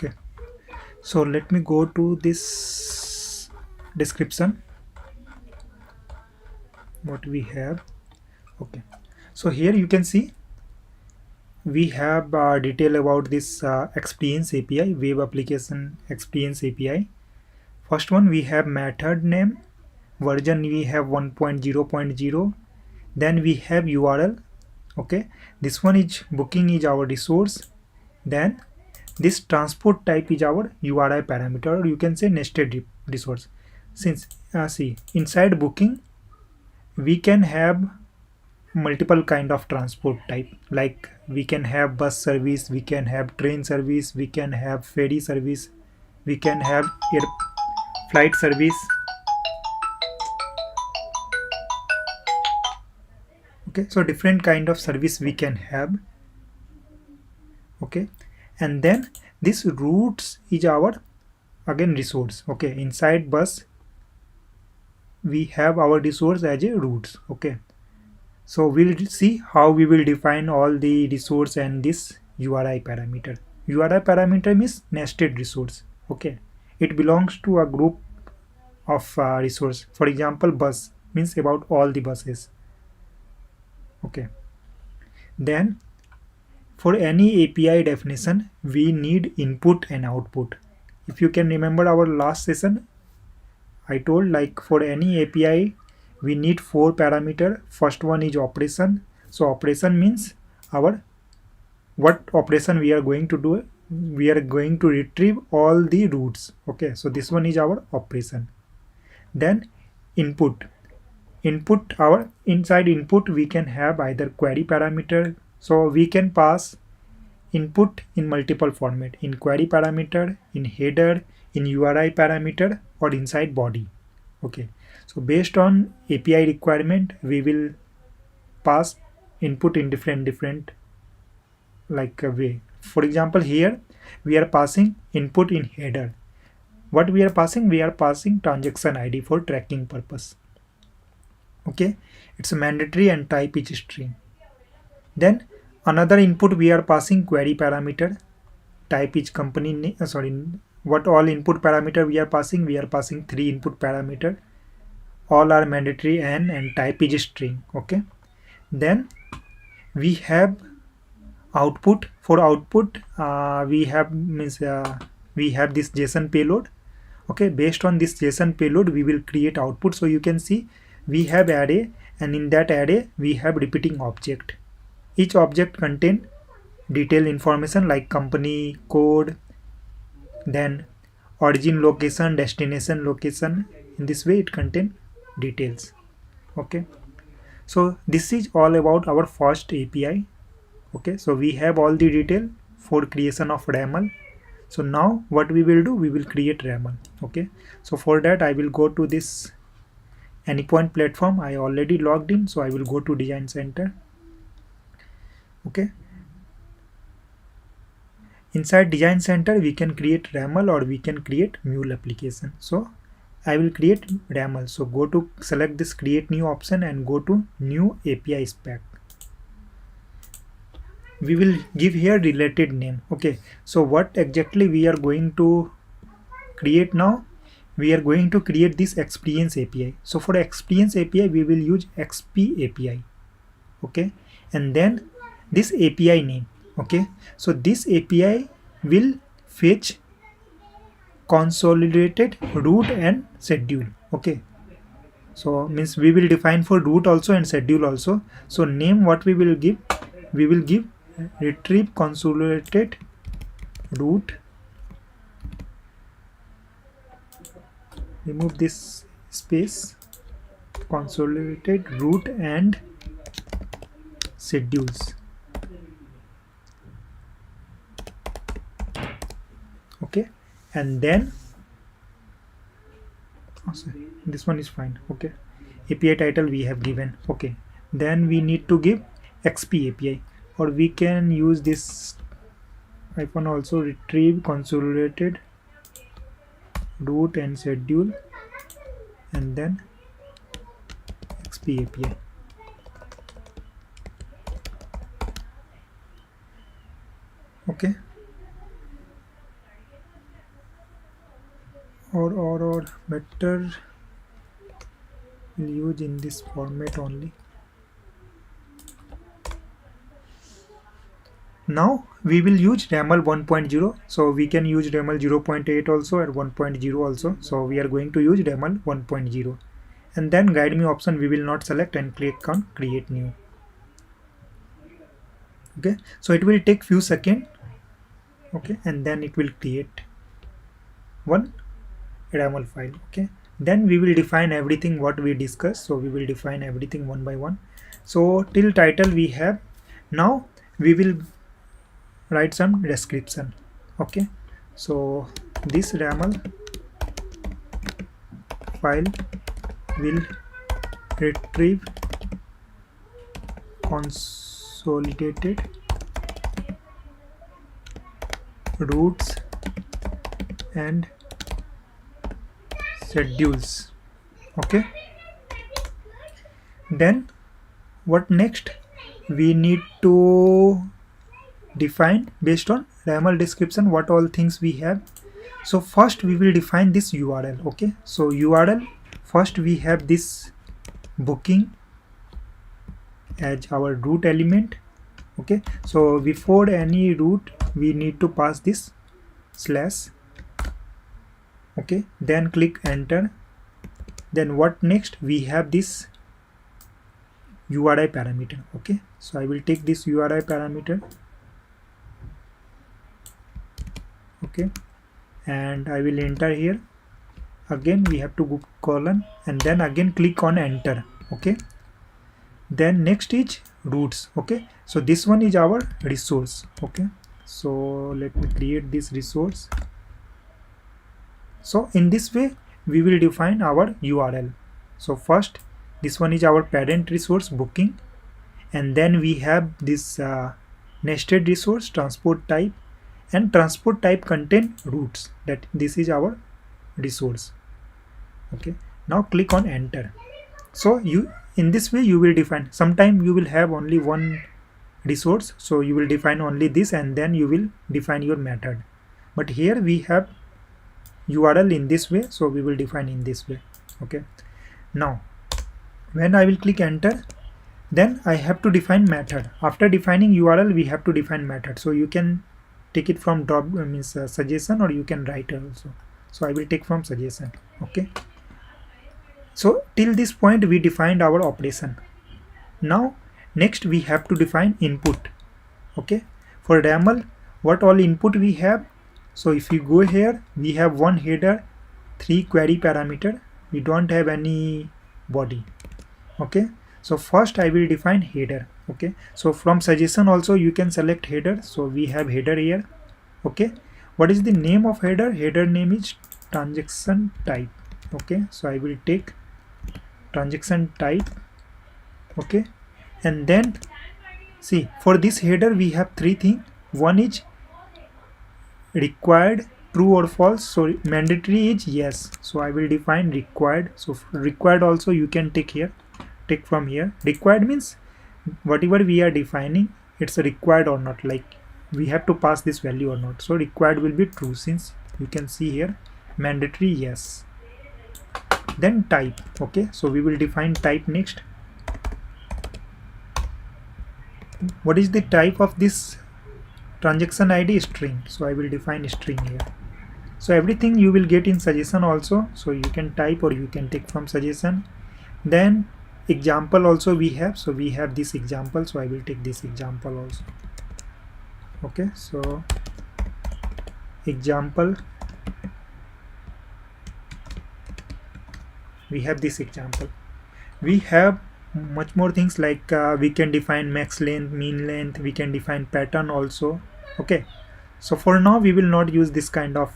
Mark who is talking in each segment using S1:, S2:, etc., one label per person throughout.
S1: Okay, so let me go to this description what we have. Okay, so here you can see we have detail about this experience API, web application experience API. First one, we have method name, version we have 1.0.0. Then we have URL. Okay, this one is booking is our resource. Then this transport type is our URI parameter, or you can say nested resource. Since see, inside booking we can have multiple kind of transport type, like we can have bus service, we can have train service, we can have ferry service, we can have air flight service. Okay, so different kind of service we can have. Okay, and then this routes is our again resource. Okay, inside bus we have our resource as a routes. Okay, so we'll see how we will define all the resource and this URI parameter. URI parameter means nested resource. Okay, it belongs to a group of resource. For example, bus means about all the buses. Okay, then for any API definition we need input and output. If you can remember our last session, I told like for any API we need four parameter. First one is operation. So operation means our what operation we are going to do. We are going to retrieve all the routes. Okay, so this one is our operation. Then input. Input, our inside input we can have either query parameter. So we can pass input in multiple format, in query parameter, in header, in URI parameter, or inside body. Okay, so based on API requirement we will pass input in different like a way. For example, here we are passing input in header. What we are passing? We are passing transaction ID for tracking purpose. Okay, it's a mandatory and type is string. Then another input we are passing query parameter, type is company name. Sorry, what all input parameter we are passing? We are passing three input parameter. All are mandatory and type is string. Okay, then we have output. For output we have means we have this JSON payload. Okay, based on this JSON payload we will create output. So you can see we have array, and in that array we have repeating object. Each object contain detailed information like company code, then origin location, destination location. In this way it contain details. Okay, so this is all about our first API. Okay, so we have all the detail for creation of RAML. So now what we will do, we will create RAML. Okay, so for that I will go to this Anypoint platform. I already logged in, so I will go to Design Center. Okay, inside Design Center we can create RAML or we can create Mule application. So I will create RAML. So go to select this create new option and go to new API spec. We will give here related name. Okay, so what exactly we are going to create now? We are going to create this experience API. So for experience API we will use XP API. Okay, and then this API name. Okay, so this API will fetch consolidated route and schedule. Okay, so means we will define for route also and schedule also. So name what we will give? We will give retrieve consolidated route. Remove this space, consolidated route and schedules. Okay, and then sorry, this one is fine. Okay, API title we have given. Okay, then we need to give XP API, or we can use this icon also, retrieve consolidated route and schedule, and then XP API. Okay, or better we'll use in this format only. Now we will use Raml 1.0, so we can use Raml 0.8 also or 1.0 also. So we are going to use Raml 1.0, and then guide me option we will not select and click on create new. Okay, so it will take few seconds. Okay, and then it will create one Raml file. Okay, then we will define everything what we discussed. So we will define everything one by one. So till title we have. Now we will write some description. Okay, so this Raml file will retrieve consolidated routes and schedules. Okay, then what next? We need to define based on Raml description what all things we have. So first we will define this URL. Okay, so URL, first we have this booking as our root element. Okay, so before any root we need to pass this slash. Okay, then click enter. Then what next? We have this URI parameter. Okay, so I will take this URI parameter. Okay, and I will enter here. Again we have to go colon and then again click on enter. Okay, then next is roots. Okay, so this one is our resource. Okay, so let me create this resource. So in this way we will define our URL. So first this one is our parent resource booking, and then we have this nested resource transport type, and transport type contain routes, that this is our resource. Okay, now click on enter. So you, in this way you will define, sometime you will have only one resource, so you will define only this and then you will define your method. But here we have URL in this way, so we will define in this way. Okay, now when I will click enter, then I have to define method. After defining URL we have to define method. So you can take it from drop suggestion, or you can write also. So I will take from suggestion. Okay, so till this point we defined our operation. Now next we have to define input. Okay, for Raml what all input we have? So if you go here, we have one header, 3 query parameter, we don't have any body. Okay, so first I will define header. Okay, so from suggestion also you can select header. So we have header here. Okay, what is the name of header? Header name is transaction type. Okay, so I will take transaction type. Okay, and then see, for this header we have three things. One is required, true or false. So mandatory is yes, so I will define required. So required also you can take here, take from here. Required means whatever we are defining, it's required or not, like we have to pass this value or not. So required will be true, since you can see here mandatory yes. Then type. Okay, so we will define type next. What is the type of this transaction ID? String, so I will define string here. So everything you will get in suggestion also, so you can type or you can take from suggestion. Then example also we have, so we have this example, so I will take this example also. Okay, so example, we have this example. We have much more things, like we can define max length, mean length, we can define pattern also. Okay, so for now we will not use this kind of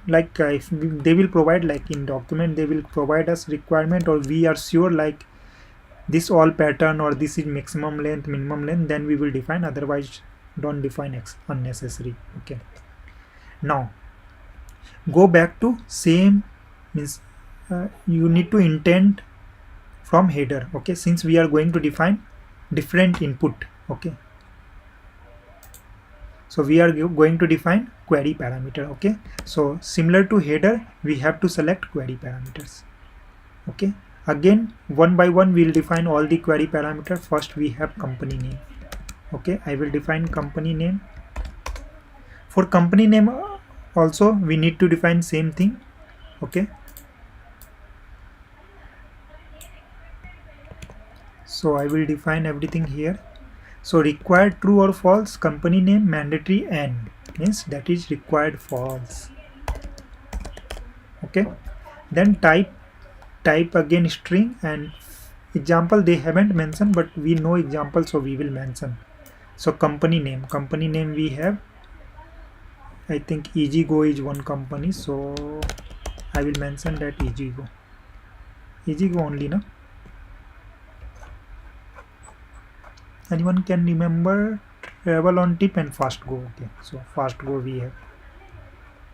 S1: if they will provide, like in document they will provide us requirement, or we are sure like this all pattern or this is maximum length, minimum length, then we will define. Otherwise don't define unnecessary. Okay, now go back to same, means you need to intend from header. Okay, since we are going to define different input. Okay, so we are going to define query parameter. Okay, so similar to header, we have to select query parameters. Okay, again one by one we'll define all the query parameter. First we have company name. Okay, I will define company name. For company name also we need to define same thing. Okay, so I will define everything here. So required true or false, company name mandatory and means that is required false. Okay, then type again string, and example they haven't mentioned but we know example, so we will mention. So company name we have, I think EasyGo is one company, so I will mention that EasyGo only, no? Anyone can remember travel on tip and fast go? Okay, so fast go we have.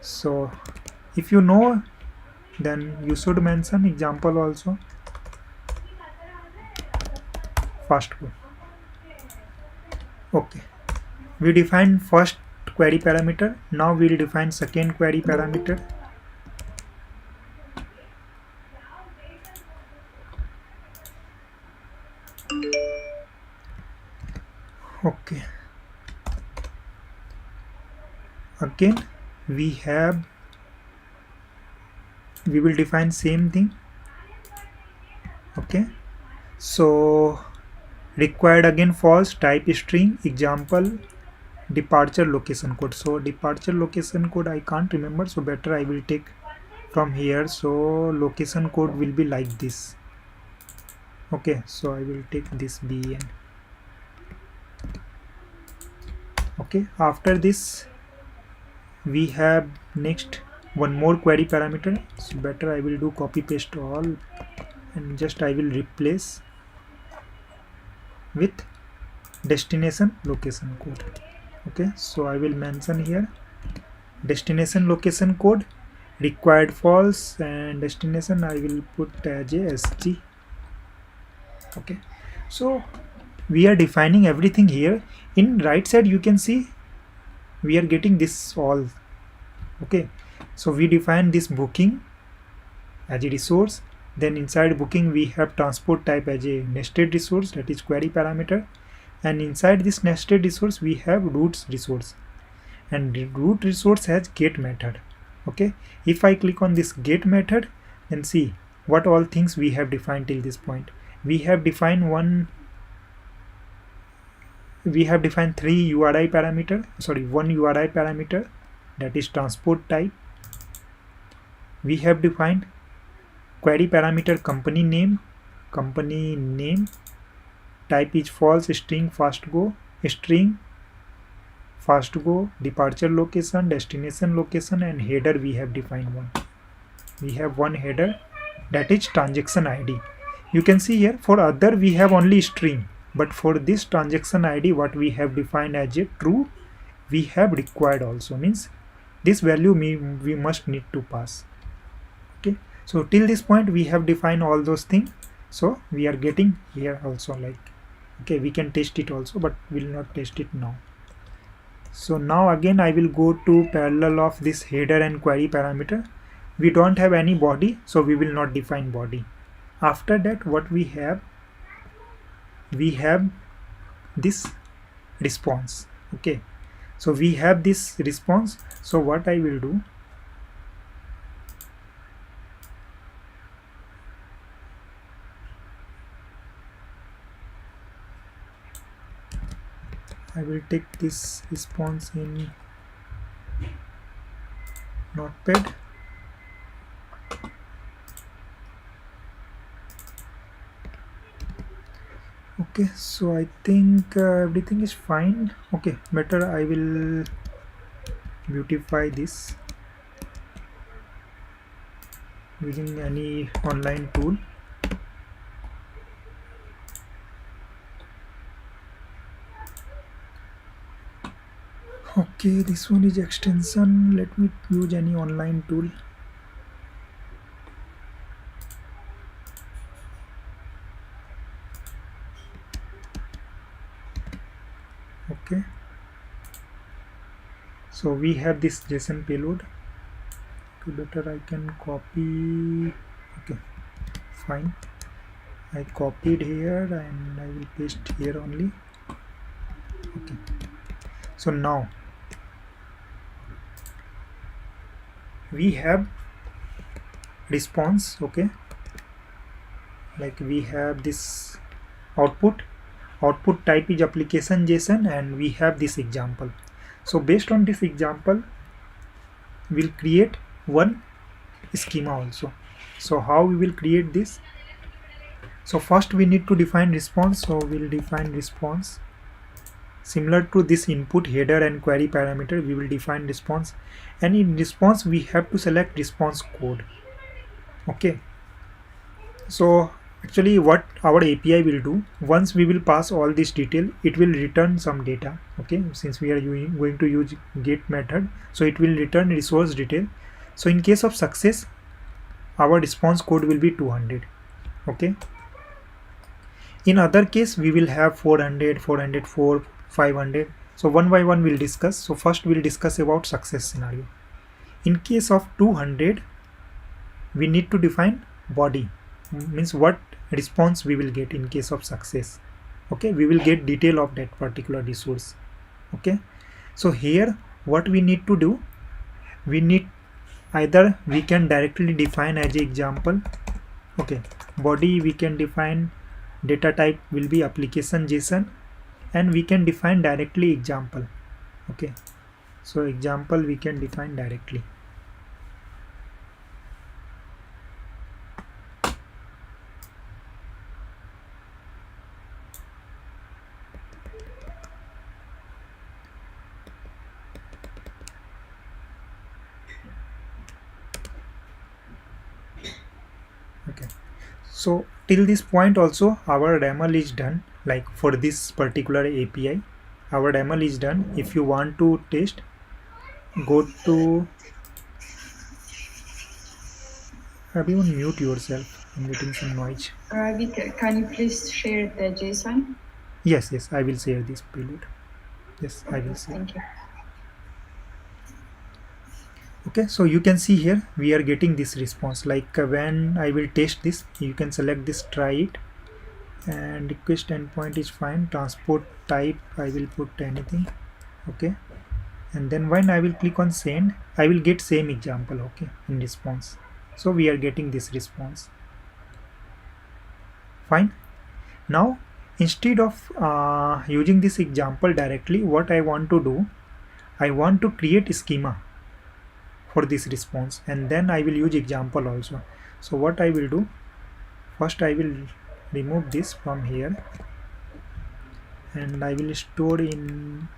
S1: So if you know, then you should mention example also. Fast go. Okay, we define first query parameter. Now we will define second query parameter. Okay, again we will define same thing. Okay, so required again false, type string, example departure location code. So departure location code I can't remember, so better I will take from here. So location code will be like this. Okay, so I will take this BN. Okay, after this we have next one more query parameter, so better I will do copy paste all and just I will replace with destination location code. Okay, so I will mention here destination location code required false, and destination I will put as a SG. Okay, so we are defining everything here. In right side you can see we are getting this all. Okay, so we define this booking as a resource, then inside booking we have transport type as a nested resource, that is query parameter, and inside this nested resource we have routes resource, and the root resource has get method. Okay, if I click on this get method, then see what all things we have defined till this point. We have defined three URI parameter, sorry, one URI parameter, that is transport type. We have defined query parameter company name type is false, string fast go, departure location, destination location, and header we have defined one. We have one header, that is transaction ID. You can see here for other we have only string, but for this transaction ID what we have defined as a true, we have required also, means this value we must need to pass. Okay, so till this point we have defined all those things, so we are getting here also like, okay, we can test it also but we will not test it now. So now again I will go to parallel of this header and query parameter. We don't have any body, so we will not define body. After that what we have this response. Okay, so we have this response, so what I will do, I will take this response in Notepad. Okay, so I think everything is fine. Okay, better I will beautify this using any online tool. Okay, this one is extension. Let me use any online tool. Okay, So we have this JSON payload. To better I can copy. Okay, fine. I copied here and I will paste here only. Okay, so now we have response. Okay, like we have this output type is application JSON, and we have this example. So based on this example we'll create one schema also. So how we will create this? So first we need to define response. So we'll define response similar to this input, header and query parameter. We will define response, and in response we have to select response code. Okay, so actually what our API will do, once we will pass all this detail, it will return some data. Okay, since we are going to use get method, so it will return resource detail. So in case of success, our response code will be 200. Okay, in other case we will have 400, 404, 500. So one by one we'll discuss. So first we'll discuss about success scenario. In case of 200, we need to define body, means what response we will get in case of success. Okay, we will get detail of that particular resource. Okay, so here what we need to do, we need either we can directly define as an example. Okay, body we can define, data type will be application JSON, and we can define directly example. Okay, so example we can define directly. Okay, so till this point also our demo is done. Like for this particular API, our demo is done. If you want to test, go to, everyone mute yourself, I'm getting some noise.
S2: Victor, can you please share the JSON?
S1: Yes, I will share this payload. Yes, I will share.
S2: Thank you.
S1: Okay, so you can see here we are getting this response. Like when I will test this, you can select this, try it, and request endpoint is fine. Transport type I will put anything. Okay, and then when I will click on send, I will get same example. Okay, in response. So we are getting this response. Fine. Now instead of using this example directly, what I want to do, I want to create a schema for this response, and then I will use example also. So what I will do, first I will remove this from here, and I will store in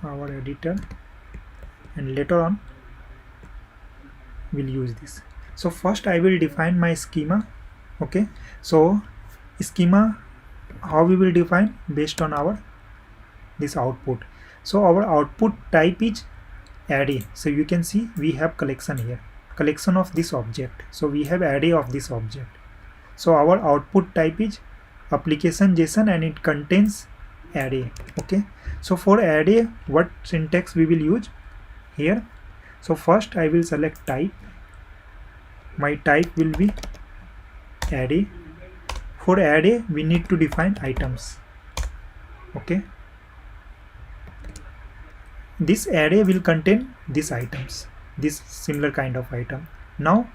S1: our editor, and later on we'll use this. So first I will define my schema. Okay, so schema, how we will define, based on our this output. So our output type is array. So you can see we have collection here, collection of this object. So we have array of this object. So our output type is application JSON, and it contains array. Okay, so for array what syntax we will use here? So first I will select type. My type will be array. For array we need to define items. Okay, this array will contain these items, this similar kind of item. Now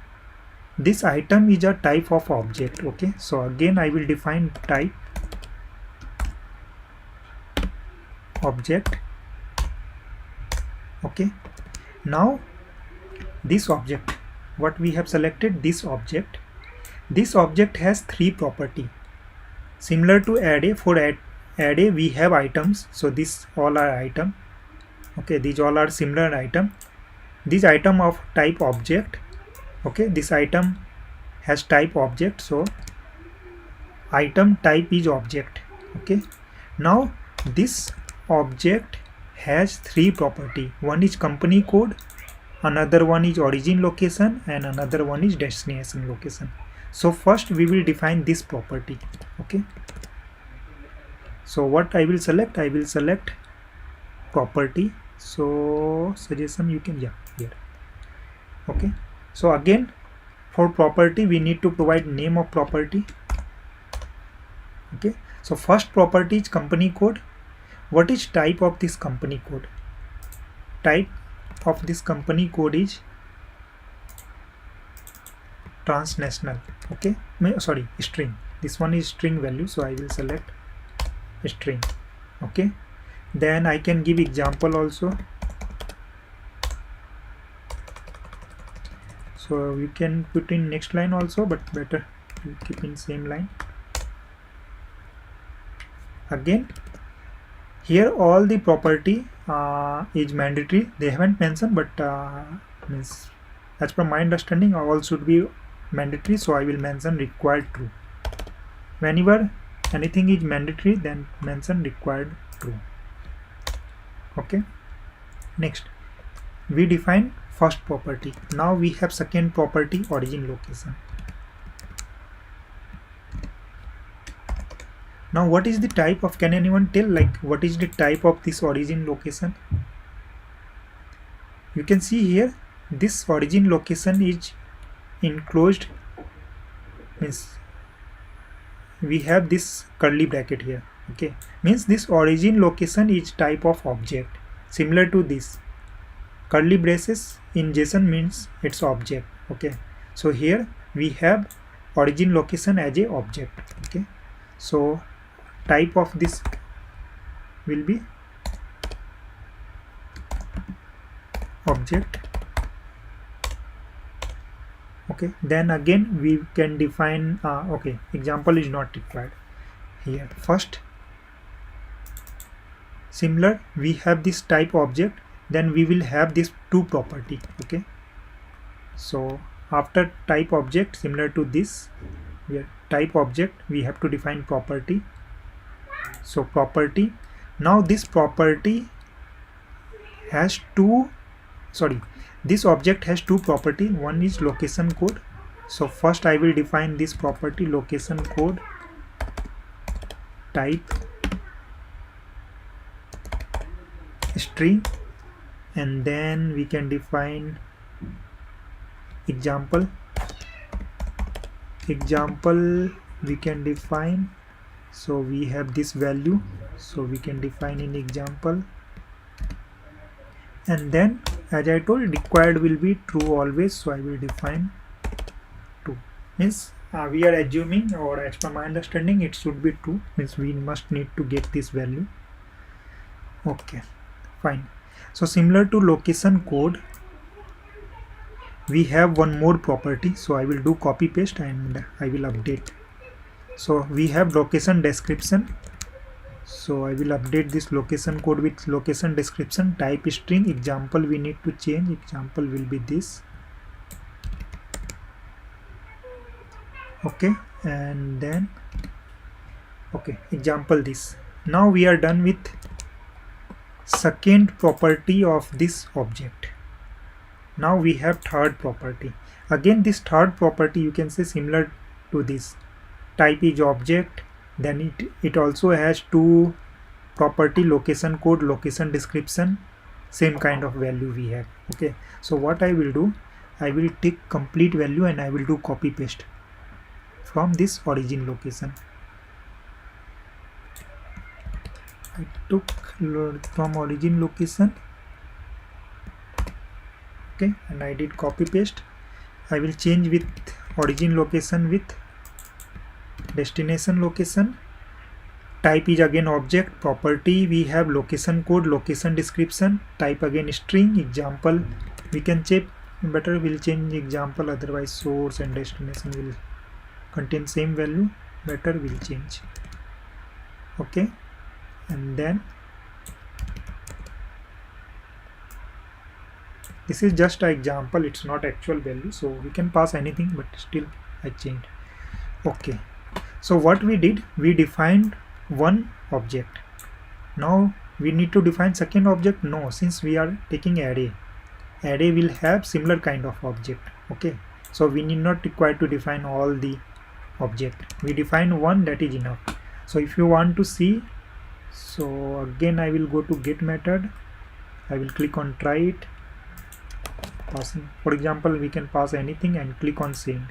S1: this item is a type of object. Okay, so again I will define type object. Okay, now this object, what we have selected, this object has three property similar to array. For array we have items, so these all are item. Okay, these all are similar item. This item of type object. Okay, this item has type object, so item type is object. Okay, now this object has three property. One is company code, another one is origin location, and another one is destination location. So first we will define this property. Okay, so what I will select, I will select property. So suggestion you can, yeah, here. Okay, so again for property we need to provide name of property. Okay, so first property is company code. What is type of this company code? Type of this company code is transnational. Okay, sorry, string. This one is string value, so I will select string. Okay, then I can give example also. So we can put in next line also, but better to keep in same line. Again here all the property is mandatory. They haven't mentioned, but means as per my understanding all should be mandatory, so I will mention required true. Whenever anything is mandatory, then mention required true. Okay, next we define first property. Now we have second property, origin location. Now what is the type of, can anyone tell, like what is the type of this origin location? You can see here this origin location is enclosed, means we have this curly bracket here. Okay, means this origin location is type of object. Similar to this curly braces in JSON means it's object. Okay, so here we have origin location as a object. Okay, so type of this will be object. Okay, then again we can define okay, example is not required here. First similar we have this type object, then we will have this two property. Okay, so after type object, similar to this here type object, we have to define property. So property, now this property has two, sorry, this object has two property. One is location code. So first I will define this property location code type string, and then we can define example we can define, so we have this value, so we can define in example, and then as I told required will be true always, so I will define true. Means we are assuming, or as per my understanding it should be true, means we must need to get this value. Okay, fine. So similar to location code we have one more property, so I will do copy paste and I will update. So we have location description, so I will update this location code with location description type string. Example we need to change, example will be this. Okay, and then okay, example this. Now we are done with second property of this object. Now we have third property. Again this third property you can say similar to this, type is object, then it also has two property, location code, location description, same kind of value we have. Okay, so what I will do, I will take complete value and I will do copy paste from this origin location. I took from origin location, okay, and I did copy paste. I will change with origin location with destination location. Type is again object, property we have location code, location description, type again string, example we can check, better we'll change example, otherwise source and destination will contain same value, better we'll change. Okay, and then this is just an example, it's not actual value, so we can pass anything, but still I changed. Okay, so what we did, we defined one object. Now we need to define second object. No, since we are taking array will have similar kind of object. Okay, so we need not require to define all the object, we define one, that is enough. So if you want to see, so again I will go to get method, I will click on try it. Passing, for example, we can pass anything and click on send.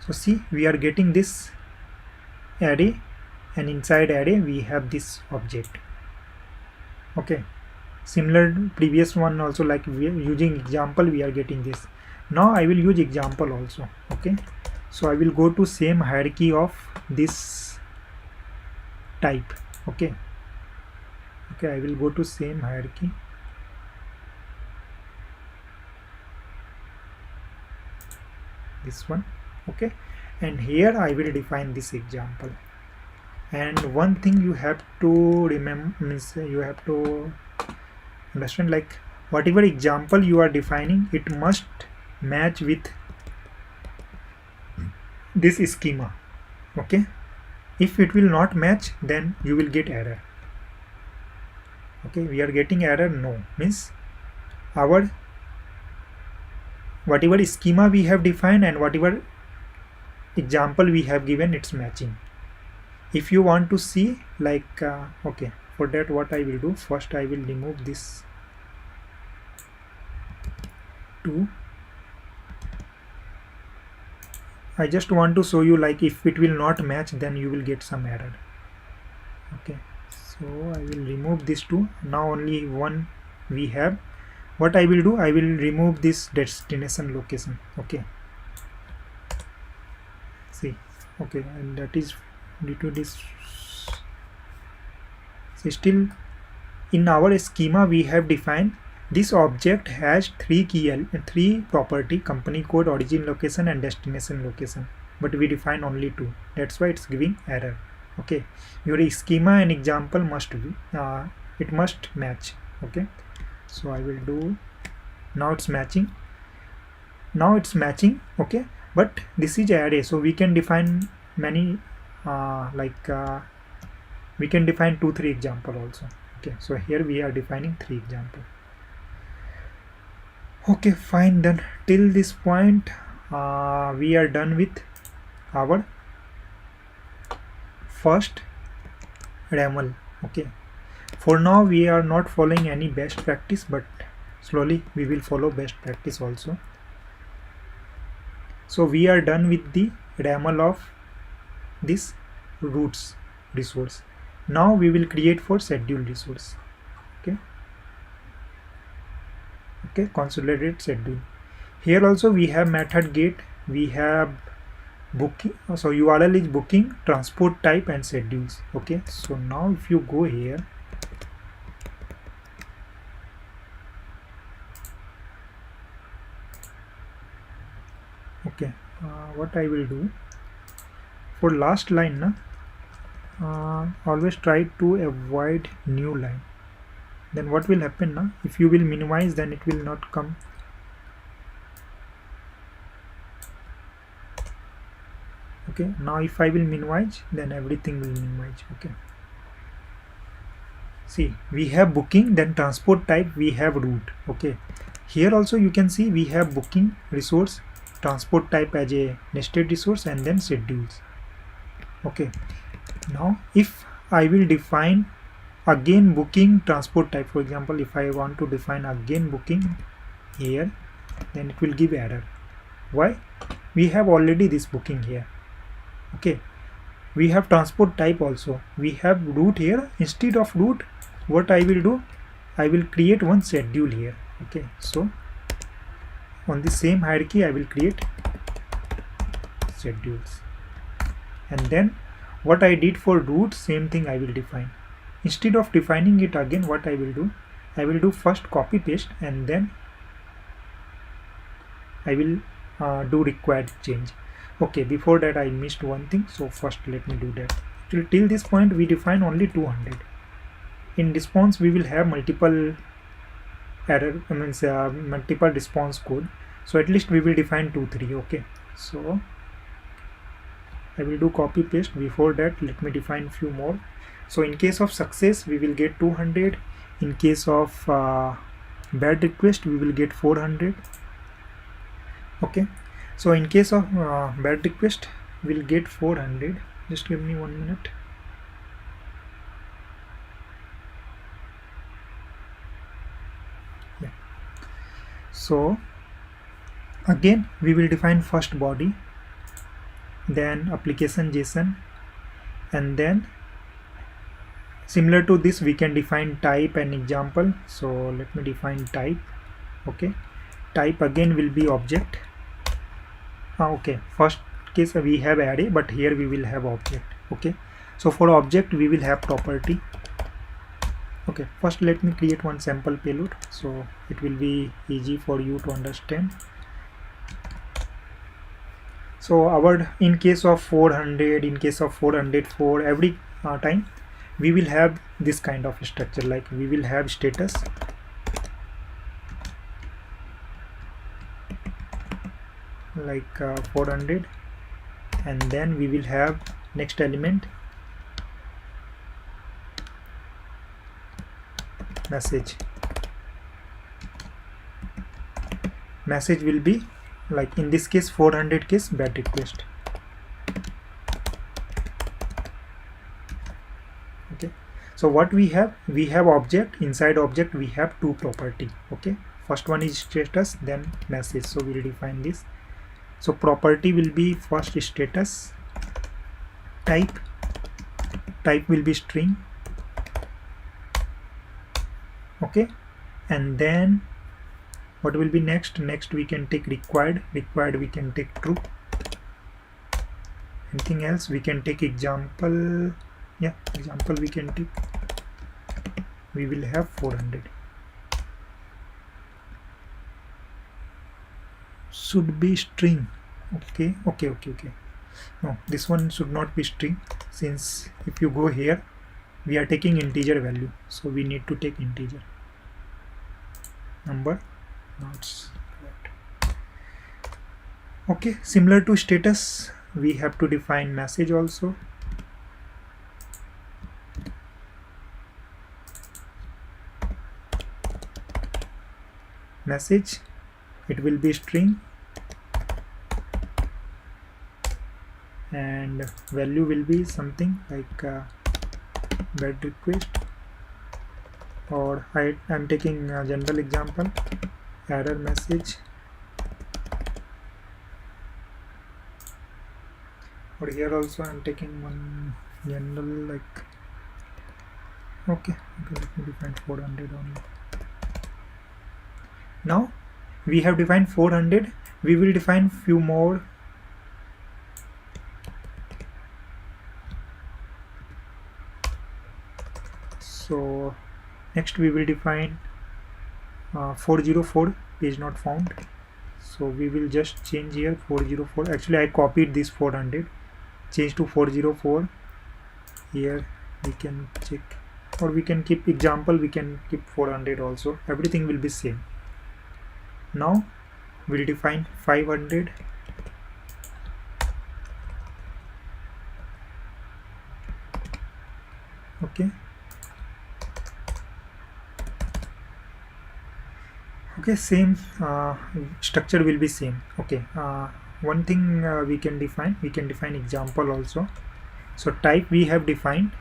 S1: So see, we are getting this array, and inside array we have this object. Okay, similar previous one also, like we are using example, we are getting this. Now I will use example also. Okay, so I will go to same hierarchy of this type. Okay, I will go to same hierarchy. This one. Okay, and here I will define this example. And one thing you have to remember, means you have to understand, like whatever example you are defining, it must match with this schema. Okay, if it will not match, then you will get error. Okay, we are getting error, no, means our whatever schema we have defined and whatever example we have given, it's matching. If you want to see, like okay, for that what I will do, first I will remove this 2. I just want to show you, like if it will not match, then you will get some error. Okay, so I will remove this 2. Now only one we have. What I will do, I will remove this destination location. Okay, see, okay, and that is due to this. So still in our schema we have defined this object has three property: company code, origin location, and destination location, but we define only 2. That's why it's giving error. Okay, your schema and example must be it must match. Okay, so I will do, now it's matching. Okay, but this is array, so we can define many we can define 2-3 example also. Okay, so here we are defining 3 example. Okay, fine, then till this point we are done with our first RAML. Okay, for now we are not following any best practice, but slowly we will follow best practice also. So we are done with the RAML of this routes resource. Now we will create for schedule resource. Okay, consolidated schedule. Here also we have method get, we have booking, so URL is booking, transport type, and schedules. Okay, so now if you go here, okay, what I will do, for last line always try to avoid new line. Then what will happen now, if you will minimize, then it will not come. Okay, now if I will minimize, then everything will minimize. Okay, see, we have booking, then transport type, we have route. Okay, here also you can see we have booking resource, transport type as a nested resource, and then schedules. Okay, now if I will define again booking transport type, for example, if I want to define again booking here, then it will give error. Why? We have already this booking here. Okay, we have transport type also, we have route here. Instead of route, what I will do, I will create one schedule here. Okay, so on the same hierarchy I will create schedules, and then what I did for route, same thing I will define. Instead of defining it again, what I will do, first copy paste, and then I will do required change. Okay, before that I missed one thing, so first let me do that. Till this point we define only 200. In response we will have multiple error, multiple response code, so at least we will define 2-3. Okay, so I will do copy paste. Before that, let me define few more. So in case of success we will get 200. In case of bad request we will get 400. Okay, so in case of bad request we'll get 400. Just give me 1 minute. So again we will define first body, then application JSON, and then similar to this we can define type and example. So let me define type. Okay, type again will be object. Okay, first case we have array, but here we will have object. Okay, so for object we will have property. Okay, first let me create one sample payload so it will be easy for you to understand. So our, in case of 400, in case of 404, every time we will have this kind of structure, like we will have status, like 400, and then we will have next element message. Message will be, like in this case 400 case, bad request. Okay, so what we have object, inside object we have two property. Okay, first one is status, then message. So we'll define this. So property will be first status, type will be string. Okay, and then what will be next we can take required we can take true. Anything else we can take example. Yeah, example we can take. We will have 400. Should be string. Okay. No, this one should not be string, since if you go here we are taking integer value, so we need to take integer number, not correct. Okay, similar to status we have to define message also. Message, it will be string, and value will be something like bad request, or I am taking a general example, error message, or here also I am taking one general, like okay, let me define 400 only. Now we have defined 400, we will define few more. So next we will define 404, page not found. So we will just change here 404. Actually I copied this 400, change to 404. Here we can check, or we can keep example, we can keep 400 also, everything will be same. Now we'll define 500. Okay, same structure will be same. Okay, one thing we can define example also. So type we have defined.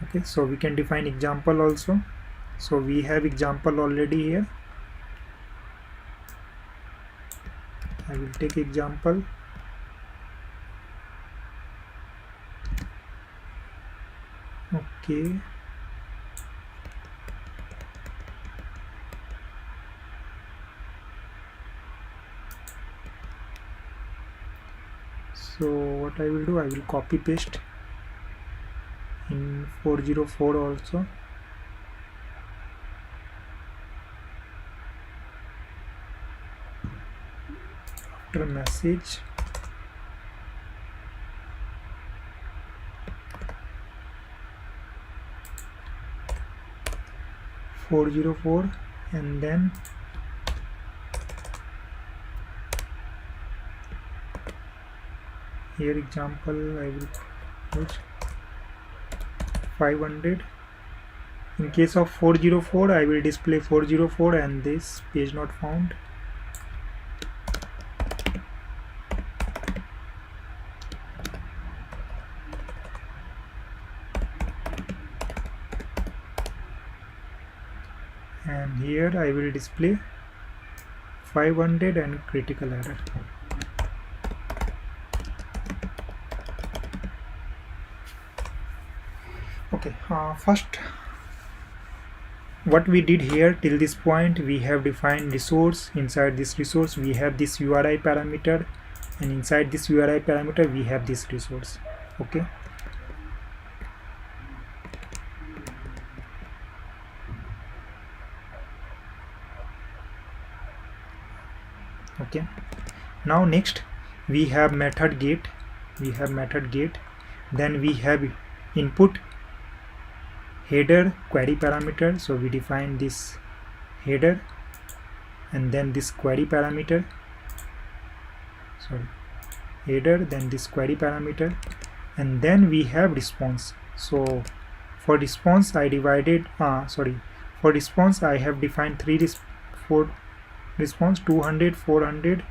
S1: Okay, so we can define example also. So we have example already here. I will take example. Okay, so what I will do, I will copy paste in 404 also. After message, (404), and then here example I will use 500. In case of 404 I will display 404 and this page not found. and here I will display 500 and critical error. Okay, first what we did here till this point, we have defined resource. Inside this resource we have this URI parameter, and inside this URI parameter we have this resource. Okay, okay, now next we have method get. Then we have input header query parameter, so we define this header and then this query parameter, header, then this query parameter, and then we have response. So for response I divided for response I have defined four response: 200, 400,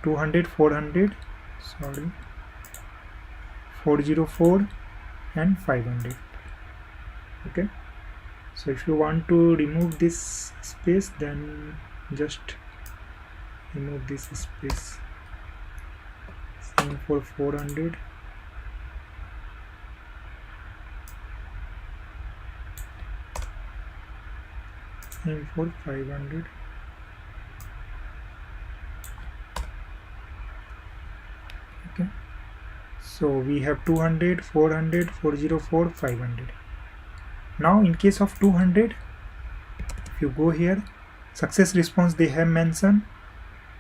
S1: 200, 400, 404 and 500. Okay, so if you want to remove this space, then just remove this space. Same for 400, same for 500. Okay, so we have 200, 400, 404, 500. Now in case of 200, if you go here, success response they have mentioned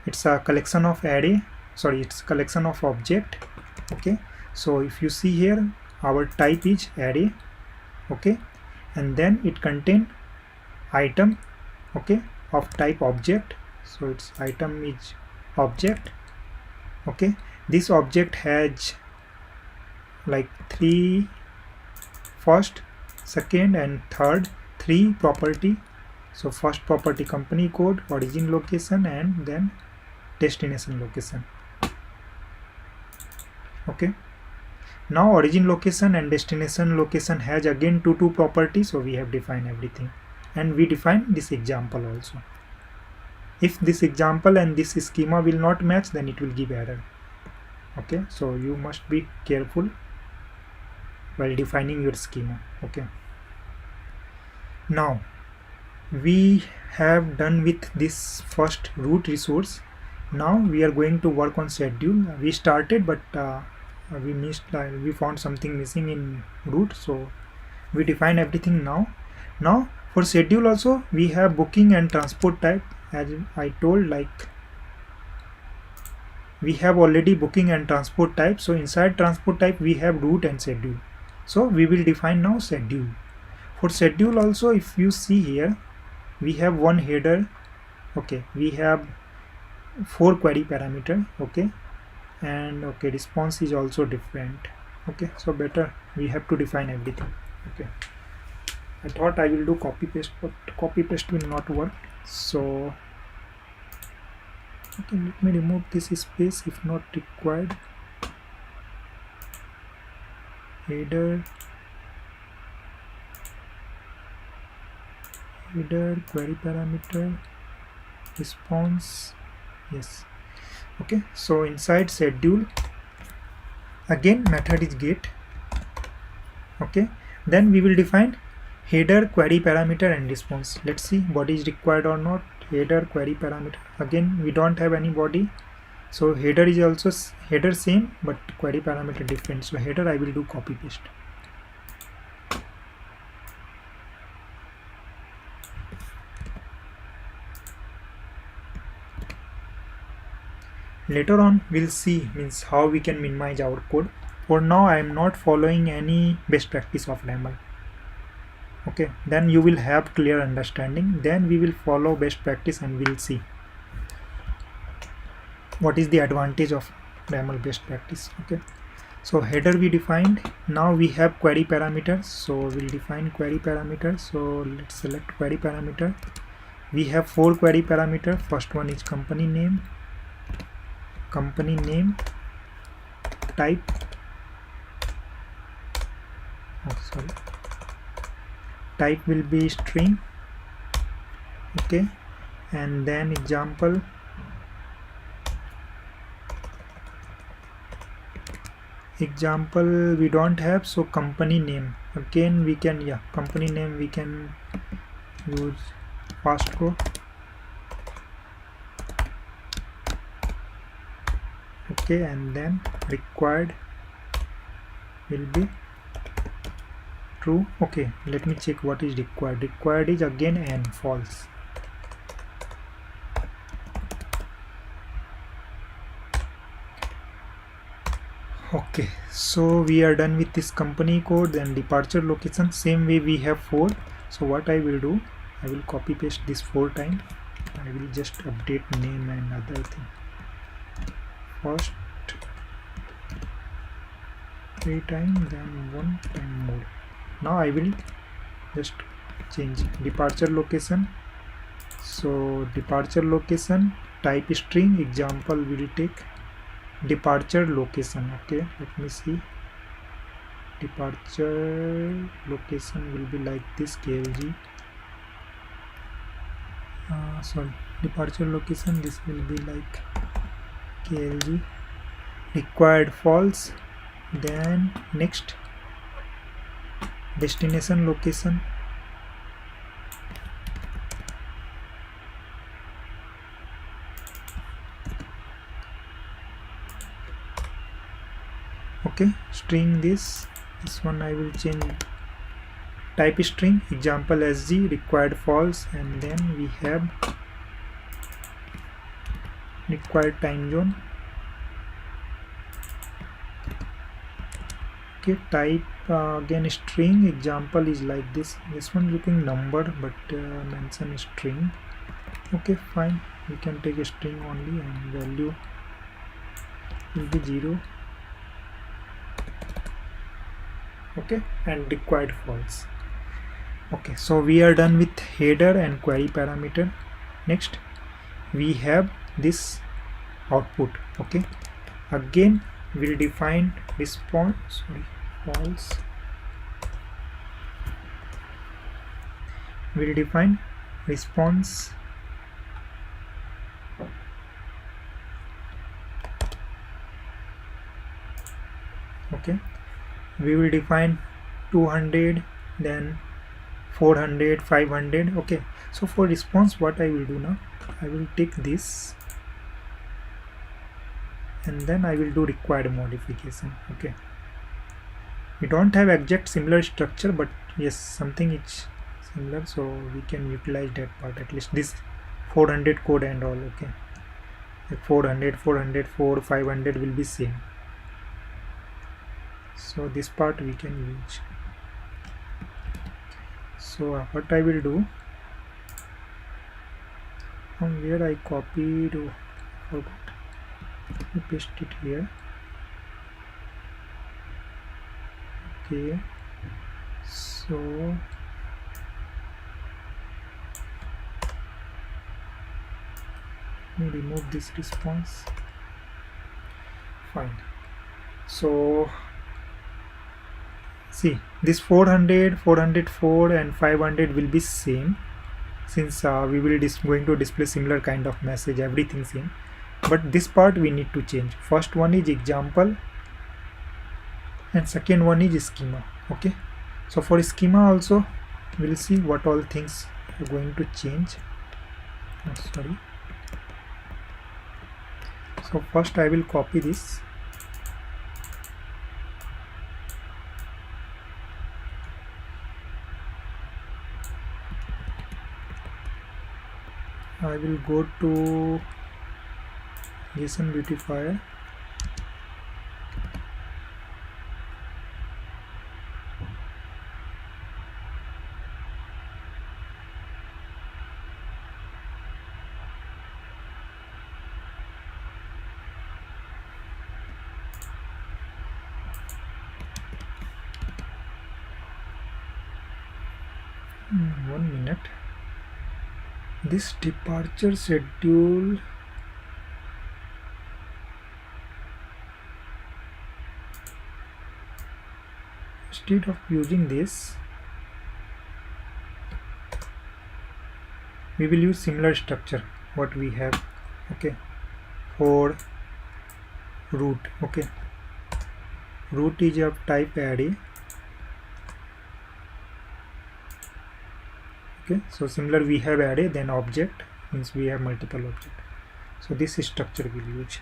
S1: it's a collection of it's collection of object. Okay, so if you see here, our type is array. Okay, and then it contain item, okay, of type object, so its item is object. Okay, this object has like first, second and third three property. So first property company code, origin location, and then destination location. Okay, now origin location and destination location has again two properties, so we have defined everything, and we define this example also. If this example and this schema will not match, then it will give error. Okay, so you must be careful while defining your schema. Okay, now we have done with this first root resource. Now we are going to work on schedule. We started, but we missed, we found something missing in root, so we define everything now. Now for schedule also we have booking and transport type. As I told, like we have already booking and transport type, so inside transport type we have route and schedule. So we will define now schedule. For schedule also, if you see here, we have one header. Okay, we have 4 query parameter. Okay, and okay, response is also different. Okay, so better we have to define everything. Okay, I thought I will do copy paste, but copy paste will not work. So okay, let me remove this space if not required. Header, query parameter, response. Yes. Okay, so inside schedule again method is get. Okay, then we will define header, query parameter and response. Let's see body is required or not. Header, query parameter, again we don't have any body, so header is also header same but query parameter different. So header I will do copy paste. Later on we'll see means how we can minimize our code. For now I am not following any best practice of YAML. Okay, then you will have clear understanding, then we will follow best practice and we'll see what is the advantage of YAML best practice. Okay, so header we defined. Now we have query parameters, so we'll define query parameter. So let's select query parameter. We have 4 query parameter. First one is company name, type, type will be string. Okay, and then example we don't have, so company name again we can, yeah, company name we can use fastco. Okay, and then required will be true. Okay, let me check what is required. Required is again n, false. Okay, so we are done with this company code. And departure location, same way we have 4. So what I will do, I will copy paste this 4 times. I will just update name and other thing. First 3 times, then 1 time more. Now I will just change departure location. So departure location type string, example will take departure location. Okay, let me see. Departure location will be like this, klg. Sorry, departure location, this will be like klg. Required false. Then next destination location, okay, string this one I will change type string, example sg, required false, and then we have required time zone. Okay, type again string, example is like this one looking number, but mention string. Okay, fine, we can take a string only and value will be 0. Okay, and required false. Okay, so we are done with header and query parameter. Next we have this output. Okay, again we'll define response, sorry, false. We'll define response. Okay, we will define 200, then 400, 500. Okay, so for response what I will do now, I will take this and then I will do required modification. Okay, we don't have exact similar structure, but yes, something is similar, so we can utilize that part, at least this 400 code and all. Okay, like 400, 404, 500 will be same, so this part we can use. So what I will do, from where I copied, oh, forgot, let me paste it here. Okay, so let me remove this response. Fine, so see, this 400, 404 and 500 will be same, since we will going to display similar kind of message, everything same, but this part we need to change. First one is example and second one is schema. Okay, so for schema also we'll see what all things are going to change. Oh, sorry, so first I will copy this. I will go to JSON beautifier. One minute. This departure schedule, instead of using this, we will use similar structure what we have, okay, for root. Okay, root is of type array. Okay, so similar we have array, then object means we have multiple object. So this structure we'll use.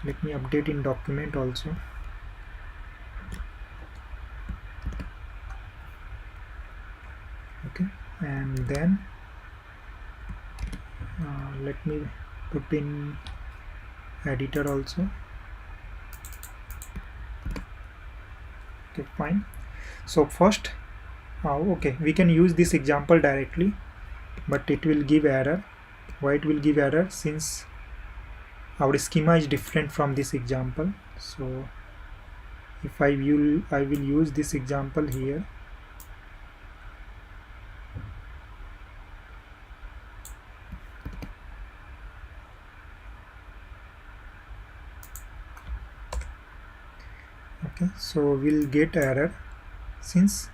S1: Let me update in document also. Okay, and then let me put in editor also. Okay, fine. So first, okay, we can use this example directly, but it will give error. Why it will give error? Since our schema is different from this example. So if I will use this example here. Okay, so we'll get error since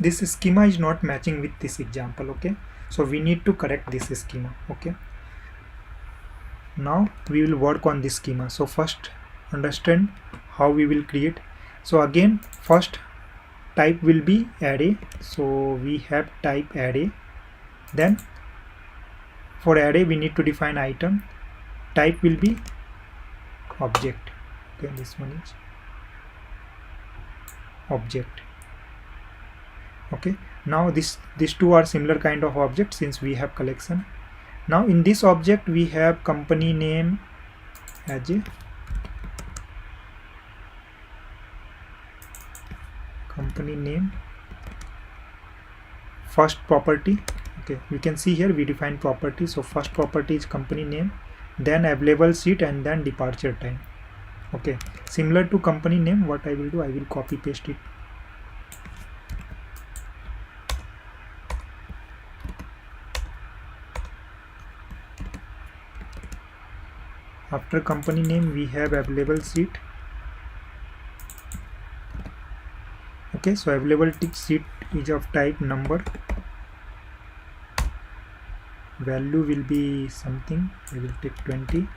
S1: this schema is not matching with this example. Okay, so we need to correct this schema. Okay, now we will work on this schema. So first understand how we will create. So again, first type will be array. So we have type array. Then for array we need to define item. Type will be object. Okay, this one is object. Okay, now these two are similar kind of objects since we have collection. Now in this object we have company name as a company name, first property. Okay, we can see here we define property. So first property is company name, then available seat, and then departure time. Okay, similar to company name, what I will do, I will copy paste it. After company name we have available seat. Okay, so available seat is of type number. Value will be something, I will take 20.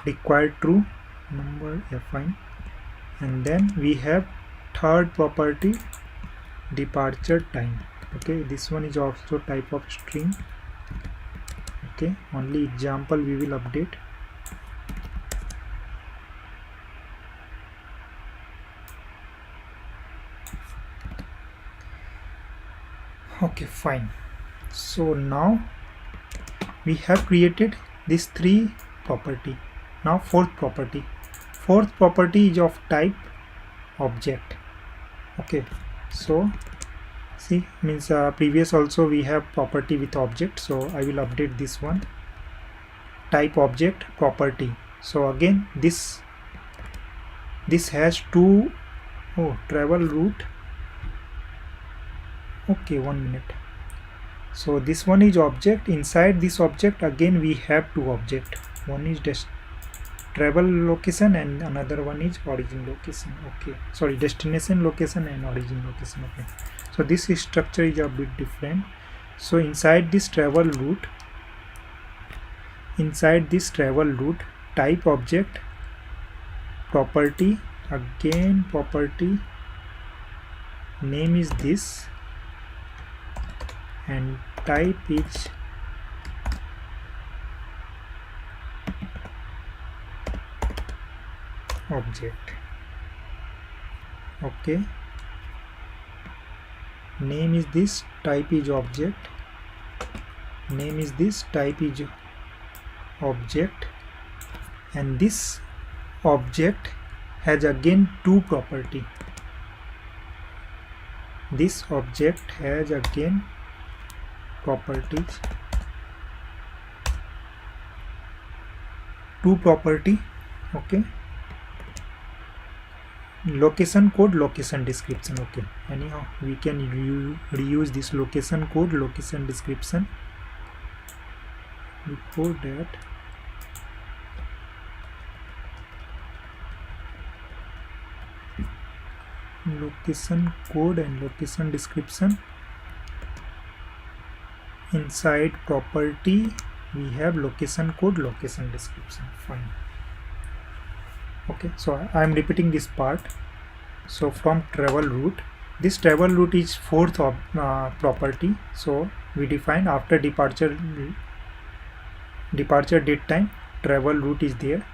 S1: Required true number, yeah, fine. And then we have third property, departure time. Okay, this one is also type of string. Okay, only example we will update. Okay, fine. So now we have created these three property. Now fourth property is of type object. Okay, so see, means previous also we have property with object, so I will update this one, type object property. So again this has two, travel route. Okay, 1 minute. So this one is object. Inside this object again we have two object. One is travel location and another one is origin location. Okay, sorry, destination location and origin location. Okay, so this structure is a bit different. So inside this travel route, type object property, again property name is this, and type is object. Okay, name is this, type is object, name is this, type is object, and this object has again two property. This object has again properties, two property. Okay, location code, location description. Okay, anyhow we can reuse this location code, location description. Before that, location code and location description. Inside property we have location code, location description. Fine. Okay, so I am repeating this part. So from travel route, this travel route is fourth property. So we define after departure date time, travel route is there.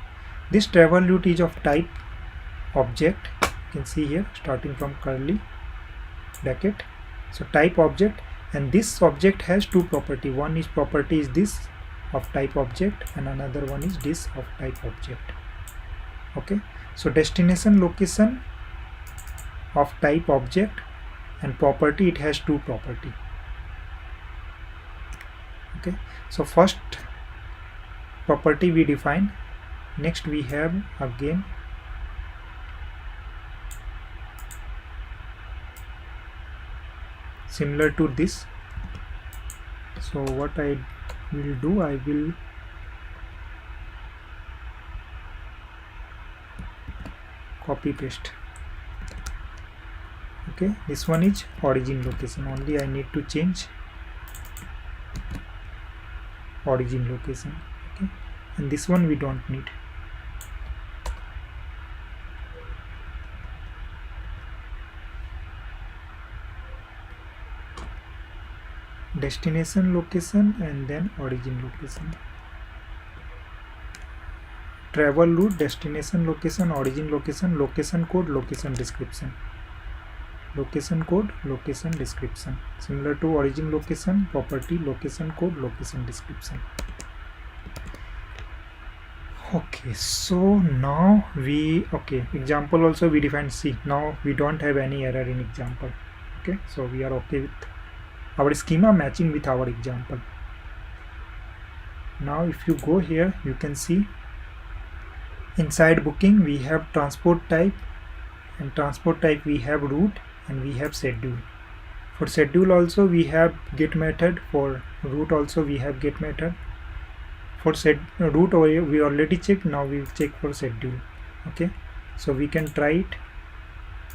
S1: This travel route is of type object. You can see here starting from curly bracket. So type object, and this object has two property. One is property is this of type object, and another one is this of type object. Okay, so destination location of type object and property, it has two property. Okay, so first property we define. Next we have again similar to this. So what I will do, I will copy paste. Okay, this one is origin location. Only I need to change origin location. Okay, and this one we don't need. Destination location and then origin location. Travel route, destination location, origin location, location code, location description. Location code, location description. Similar to origin location, property, location code, location description. Okay, so now we, okay, example also we define. See, now we don't have any error in example. Okay, so we are okay with our schema matching with our example. Now if you go here, you can see inside booking we have transport type, and transport type we have route, and we have schedule. For schedule also we have get method, for route also we have get method. For route we already checked, now we will check for schedule. Okay, so we can try it.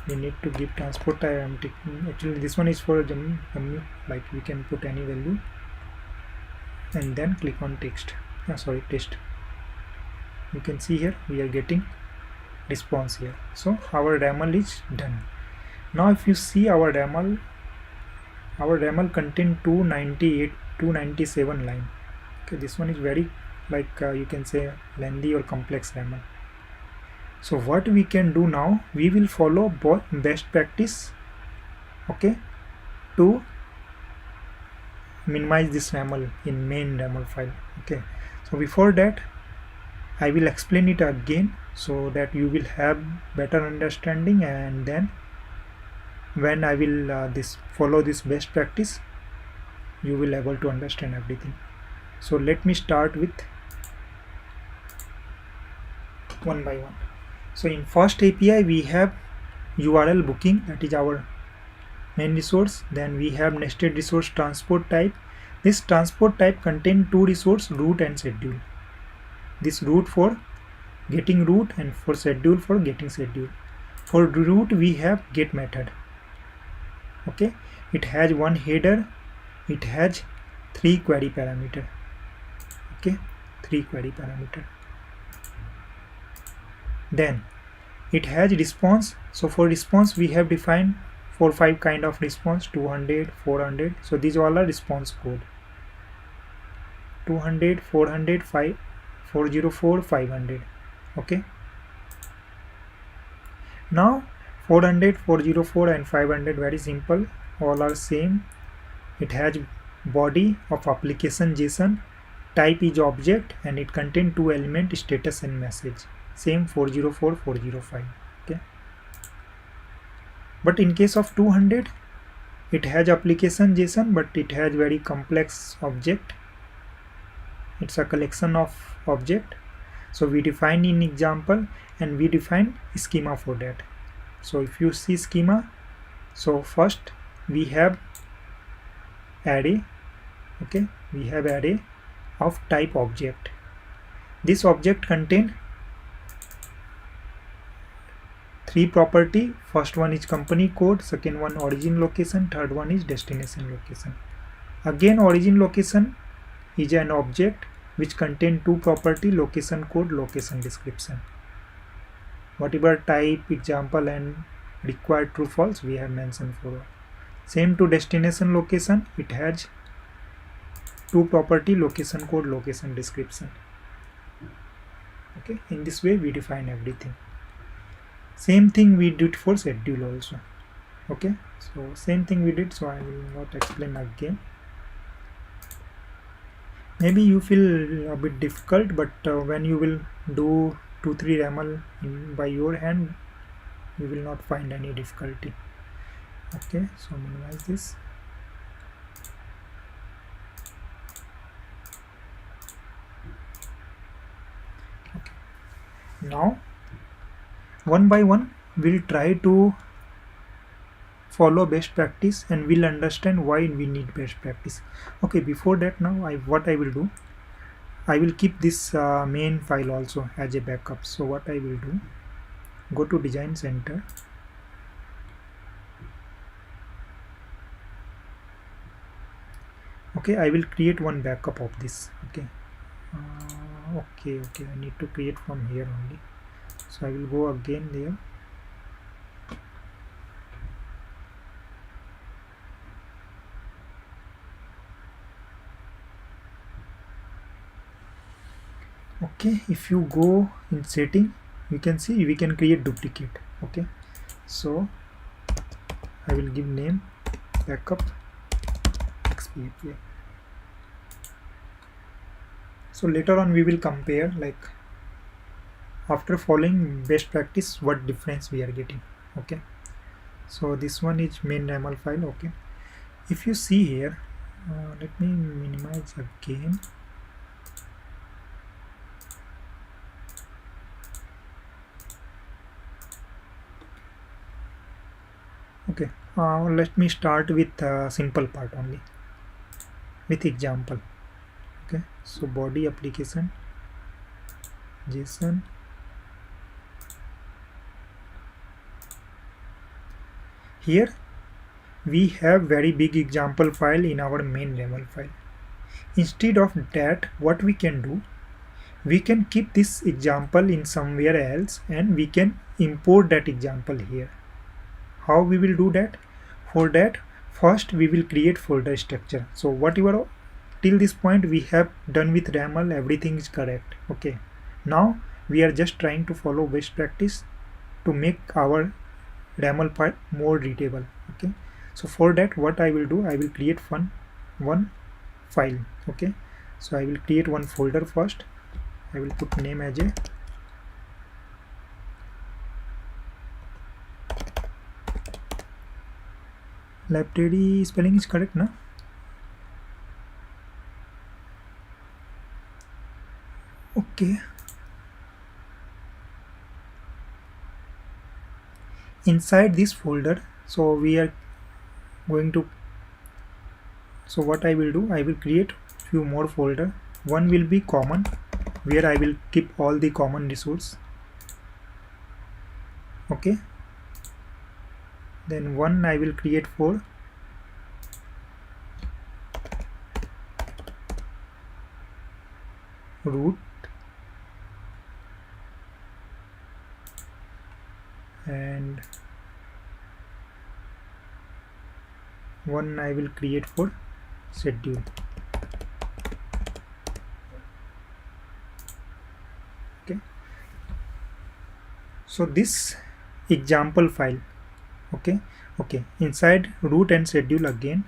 S1: We need to give transport type. I am taking, actually this one is for Jammu, like we can put any value and then click on text. Test. You can see here we are getting response here. So our RAML is done. Now if you see our RAML contain 297 line. Okay, this one is very like you can say lengthy or complex RAML. So what we can do now, we will follow best practice, okay, to minimize this RAML in main RAML file. Okay, so before that I will explain it again so that you will have better understanding, and then when I will follow this best practice, you will able to understand everything. So let me start with one by one. So in first API we have URL booking, that is our main resource. Then we have nested resource transport type. This transport type contain two resource, route and schedule. This route for getting route and for schedule for getting schedule. For route we have get method. Okay, it has one header, it has 3 query parameter. Okay, 3 query parameter. Then it has response. So for response we have defined 4-5 kind of response, 200, 400. So these all are response code. 200, 400, 404, 500. Okay, now 400, 404 and 500, very simple, all are same. It has body of application JSON, type is object, and it contain two element, status and message, same 404, 405. Okay, but in case of 200, it has application JSON, but it has very complex object. It's a collection of object. So we define in example, and we define schema for that. So if you see schema, so first we have array. Okay, we have array of type object. This object contain three property. First one is company code, second one origin location, third one is destination location. Again, origin location is an object which contain two property: location code, location description. Whatever type, example and required true false we have mentioned for all. Same to destination location, it has two property: location code, location description. Okay, in this way we define everything. Same thing we did for schedule also. Okay, so same thing we did, so I will not explain again. Maybe you feel a bit difficult, but when you will do 2-3 ramel by your hand, you will not find any difficulty. Okay, so minimize this. Okay. Now one by one we'll try to follow best practice and we'll understand why we need best practice. Okay, before that, now what I will do, I will keep this main file also as a backup. So what I will do, go to design center. Okay, I will create one backup of this. Okay, okay, I need to create from here only. So I will go again there. Okay, if you go in setting, you can see we can create duplicate. Okay, so I will give name backup XPAPI. So later on we will compare, like after following best practice, what difference we are getting. Okay, so this one is main YAML file. Okay, if you see here, let me minimize again. Okay, let me start with simple part only, with example. Okay, so body application JSON. Here we have very big example file in our main YAML file. Instead of that, what we can do, we can keep this example in somewhere else and we can import that example here. How we will do that? For that, first we will create folder structure. So whatever till this point we have done with YAML, everything is correct. Okay, now we are just trying to follow best practice to make our YAML file more readable. Okay, so for that, what I will do, I will create one file. Okay, so I will create one folder first. I will put name as a library. Spelling is correct, na? Okay, inside this folder, so we are going to, so what I will do, I will create few more folder. One will be common, where I will keep all the common resource. Okay, then one I will create for root, and one I will create for schedule. Okay, so this example file. Okay, inside root and schedule, again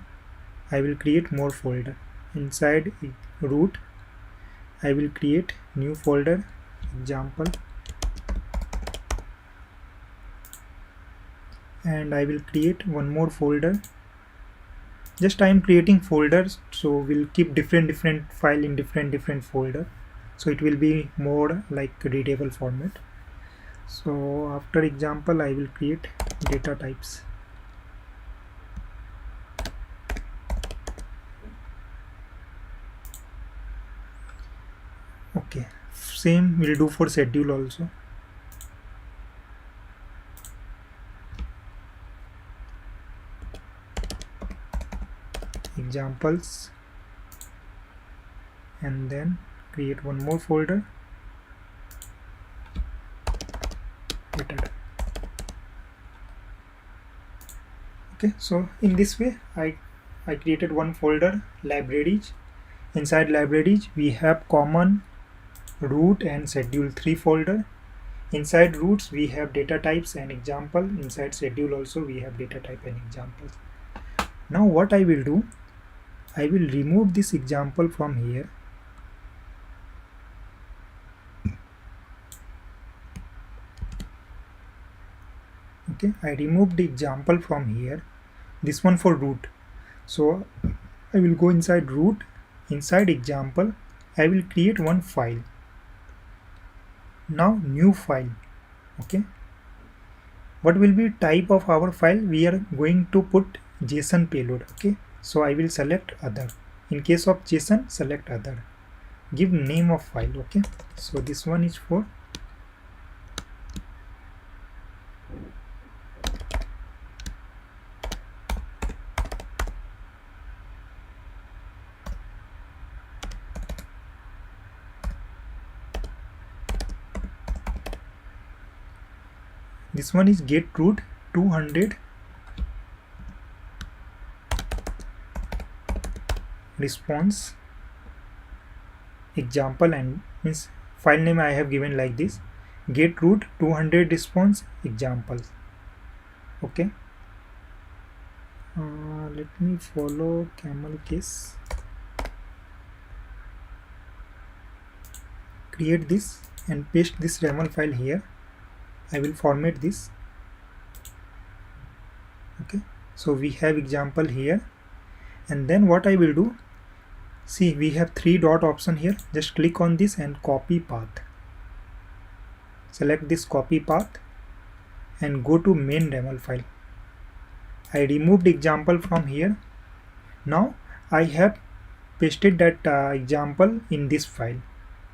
S1: I will create more folder. Inside root I will create new folder, example, and I will create one more folder. Just I am creating folders, so we'll keep different file in different folder, so it will be more like readable format. So after example I will create data types. Okay, same we'll do for schedule also. Examples, and then create one more folder, data. Okay, so in this way I created one folder, libraries. Inside libraries we have common, root and schedule 3 folder. Inside roots we have data types and example. Inside schedule also we have data type and examples. Now what I will do, I will remove this example from here. Okay, I removed the example from here, this one for root. So I will go inside root, inside example I will create one file. Now new file. Okay, what will be type of our file? We are going to put JSON payload. Okay, so I will select other. In case of JSON, select other. Give name of file. Okay, so this one is for this one is get root 200 response example, and means file name I have given like this, get root 200 response examples. Okay, let me follow camel case, create this and paste this YAML file here. I will format this. Okay, so we have example here, and then what I will do, see we have 3 dot option here, just click on this and copy path. Select this copy path and go to main YAML file. I removed example from here. Now I have pasted that example in this file.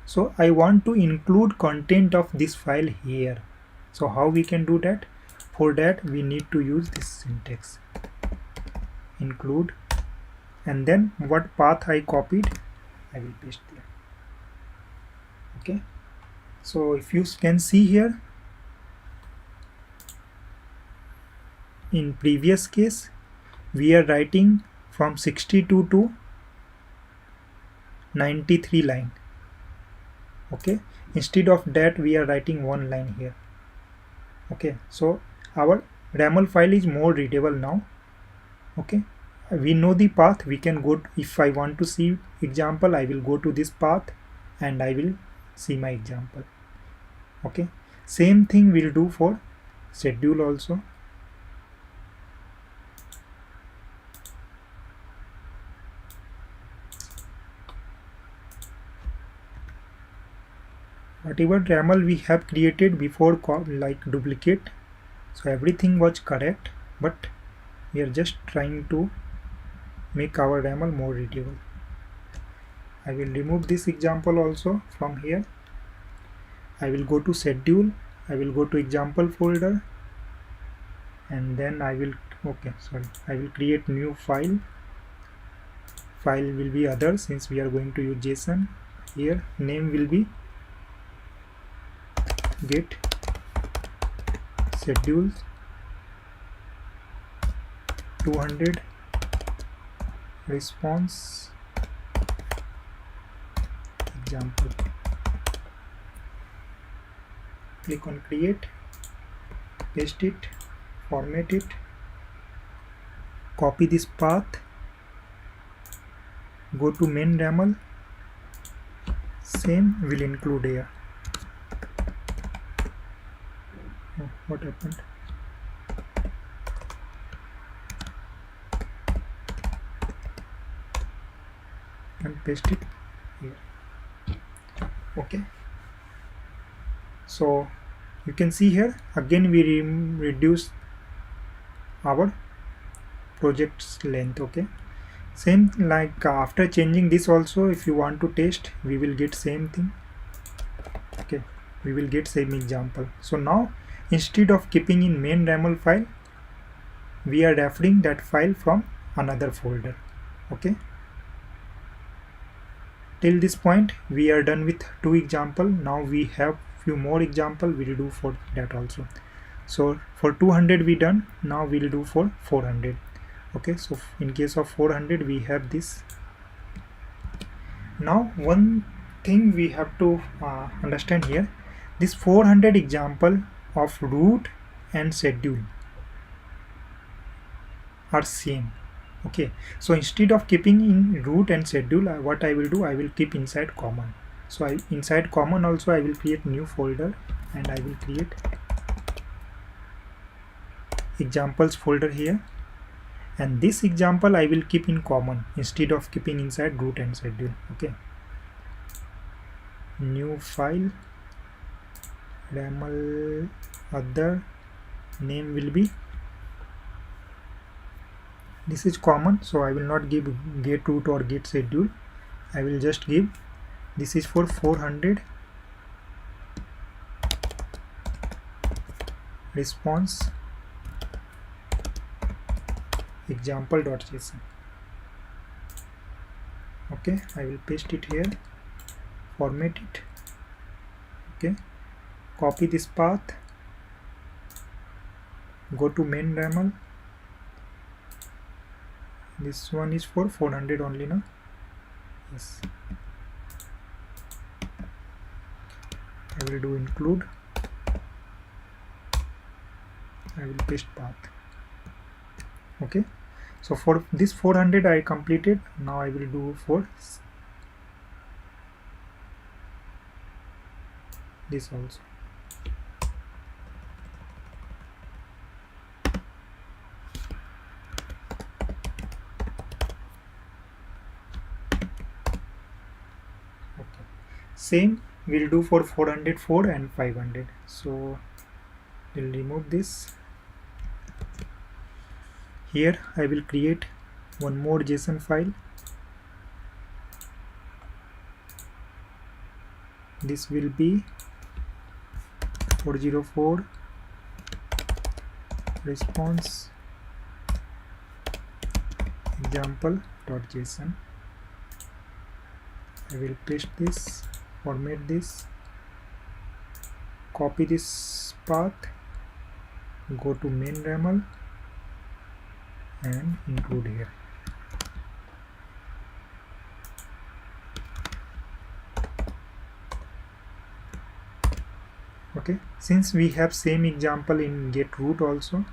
S1: So I want to include content of this file here. So how we can do that? For that we need to use this syntax, include, and then what path I copied I will paste there. Okay, so if you can see here, in previous case we are writing from 62 to 93 line. Okay, instead of that we are writing one line here. Okay, so our YAML file is more readable now. Okay, we know the path, we can go to, if I want to see example I will go to this path and I will see my example. Okay, same thing we'll do for schedule also. Whatever YAML we have created before, like duplicate, so everything was correct, but we are just trying to make our YAML more readable. I will remove this example also from here. I will go to schedule, I will go to example folder, and then I will create new file. File will be other, since we are going to use JSON. Here name will be get schedules 200 response example. Click on create, paste it, format it, copy this path, go to main YAML, same will include here. Oh, what happened? And paste it here. Okay, so you can see here again we reduce our project's length. Okay, same like after changing this also, if you want to test, we will get same thing. Okay, we will get same example. So now instead of keeping in main YAML file, we are referring that file from another folder. Okay, till this point we are done with 2 example. Now we have few more example we'll do for that also. So for 200 we done, now we'll do for 400. Okay, so in case of 400 we have this. Now one thing we have to understand here, this 400 example of root and schedule are same. Okay, so instead of keeping in root and schedule, what I will do, I will keep inside common. So inside common also I will create new folder, and I will create examples folder here, and this example I will keep in common instead of keeping inside root and schedule. Okay, new file, YAML other, name will be, this is common, so I will not give get root or get schedule. I will just give, this is for 400 response example.json. Okay, I will paste it here, format it. Okay, copy this path, go to main YAML. This one is for 400 only now. Yes, I will do include, I will paste path. Okay, so for this 400 I completed. Now I will do for this also. Okay, same we'll do for 404 and 500. So we'll remove this. Here I will create one more JSON file. This will be 404 response example.json. I will paste this, format this, copy this path, go to main YAML and include here. Okay, since we have same example in get root also,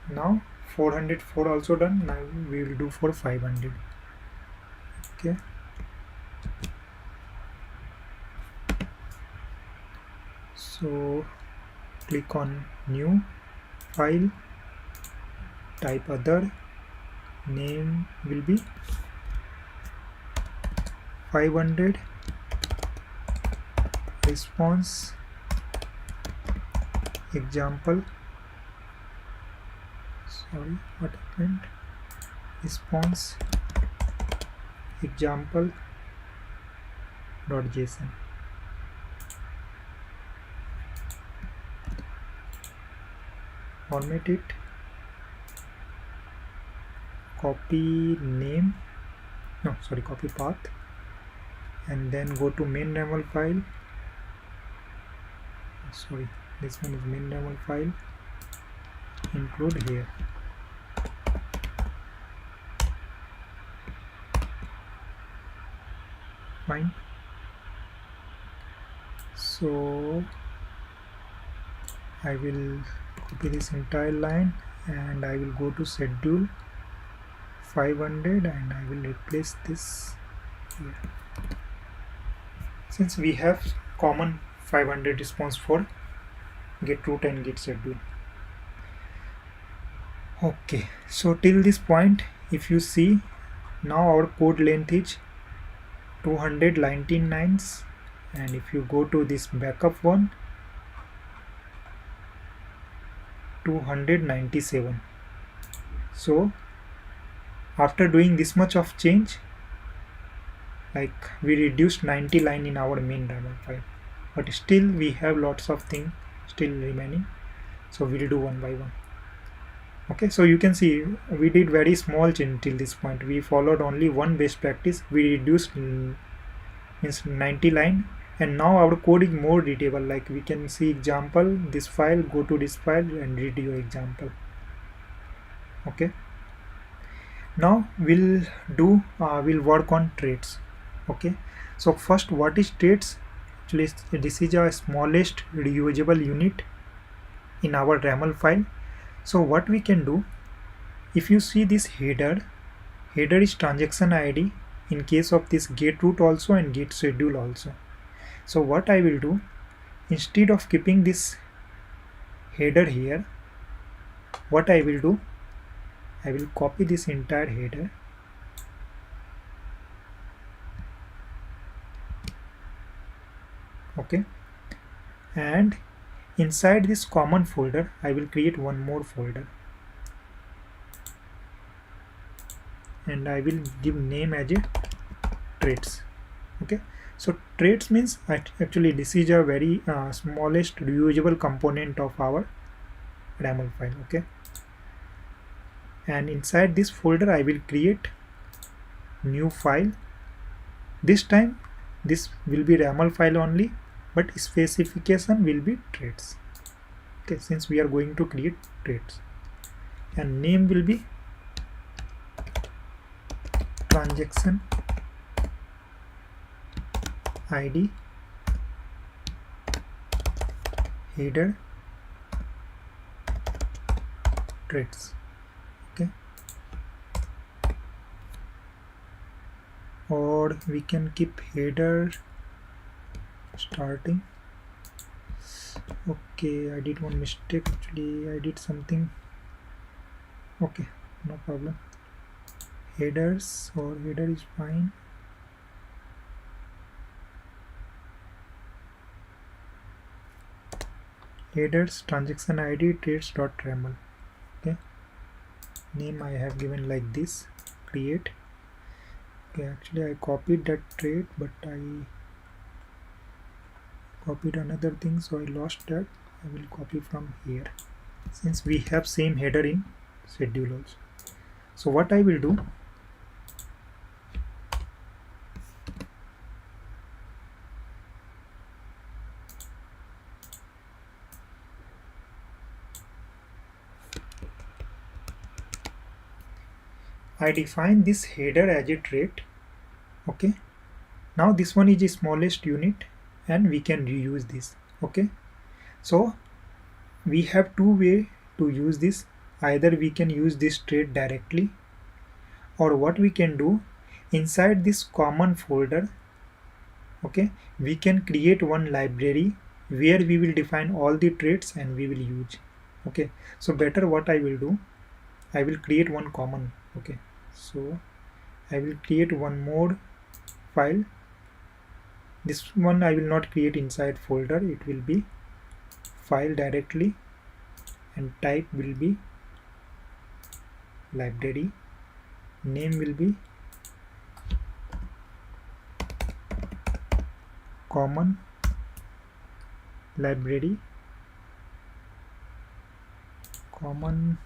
S1: now 404 also done. Now we will do for 500. Okay, so click on new file, type other, name will be 500 response example, sorry what happened, response example.json. Format it, copy name, no sorry, copy path, and then go to main YAML file. Sorry, this one is main YAML file, include here. Fine. So I will copy this entire line and I will go to schedule 500 and I will replace this here. Since we have common 500 response for get root and get schedule. Okay, so till this point, if you see, now our code length is 299, and if you go to this backup one, 297. So after doing this much of change, like we reduced 90 line in our main YAML file, but still we have lots of things still remaining, so we'll do one by one. Okay, so you can see we did very small change till this point. We followed only one best practice. We reduced means 90 line, and now our code is more readable. Like we can see example, this file, go to this file and read your example. Okay, now we'll work on traits. Okay, so first, what is traits? Actually, this is our smallest reusable unit in our YAML file. So what we can do, if you see this header is transaction ID in case of this get root also and get schedule also. So what I will do, instead of keeping this header here, what I will do, I will copy this entire header. Okay, and inside this common folder I will create one more folder, and I will give name as a traits. Okay, so traits means actually this is a very smallest reusable component of our YAML file. Okay, and inside this folder I will create new file. This time this will be YAML file only, but specification will be traits. Okay, since we are going to create traits, and name will be transaction ID header traits. Okay, or we can keep header starting. Okay, I did one mistake. Actually, I did something. Okay, no problem. Headers or header is fine. Headers transaction ID traits.yaml. Okay, name I have given like this. Create. Okay, actually I copied that trait, but I copied another thing, so I lost that. I will copy from here, since we have same header in schedule also. So what I will do, I define this header as a trait. Okay, now this one is the smallest unit and we can reuse this. Okay, so we have two ways to use this. Either we can use this trait directly, or what we can do, inside this common folder, okay, we can create one library where we will define all the traits and we will use. Okay, so better what I will do, I will create one common. Okay, so I will create one more file. This one I will not create inside folder, it will be file directly, and type will be library, name will be common library, common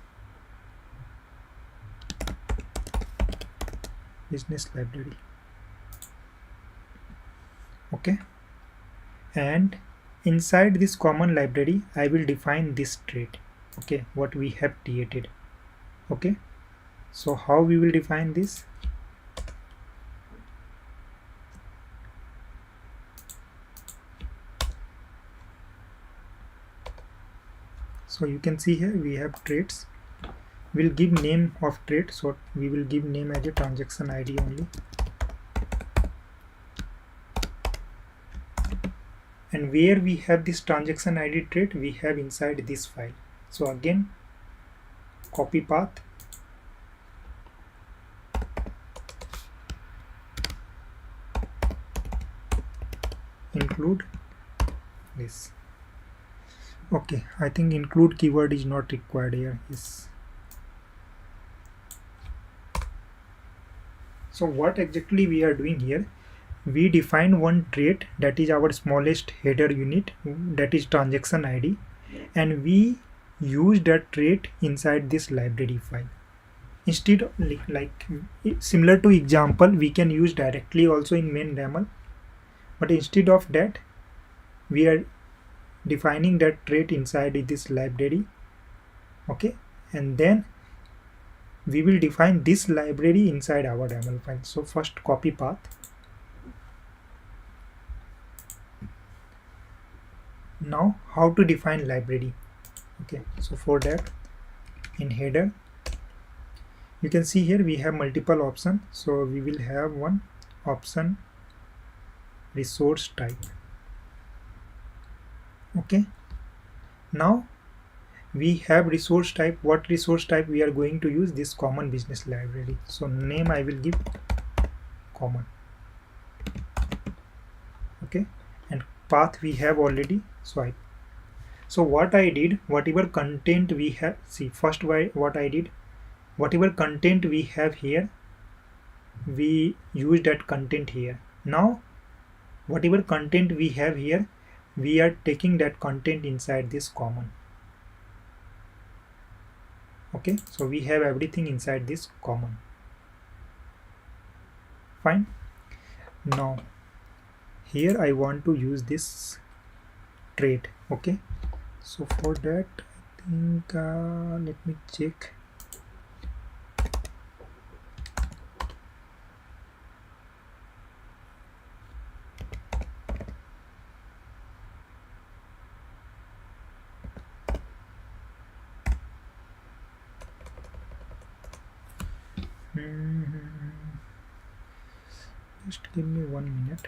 S1: business library. Okay, and inside this common library I will define this trait. Okay, what we have created. Okay, so how we will define this? So you can see here we have traits. We'll give name of trait, so we will give name as a transaction ID only, and where we have this transaction ID trait, we have inside this file. So again copy path, include this. Okay, I think include keyword is not required here. Yes. So what exactly we are doing here? We define one trait that is our smallest header unit, that is transaction ID, and we use that trait inside this library file. Instead of like similar to example, we can use directly also in main YAML, but instead of that, we are defining that trait inside this library. Okay, and then we will define this library inside our YAML file. So first copy path. Now how to define library? Okay, so for that, in header, you can see here we have multiple options. So we will have one option resource type. Okay, now we have resource type. What resource type we are going to use? This common business library. So name I will give common. Okay, and path we have already. So what I did, whatever content we have, see first what I did, whatever content we have here, we use that content here. Now whatever content we have here, we are taking that content inside this common. Okay, so we have everything inside this common. Fine. Now here I want to use this trait. Okay, so for that I think let me check. Just give me 1 minute.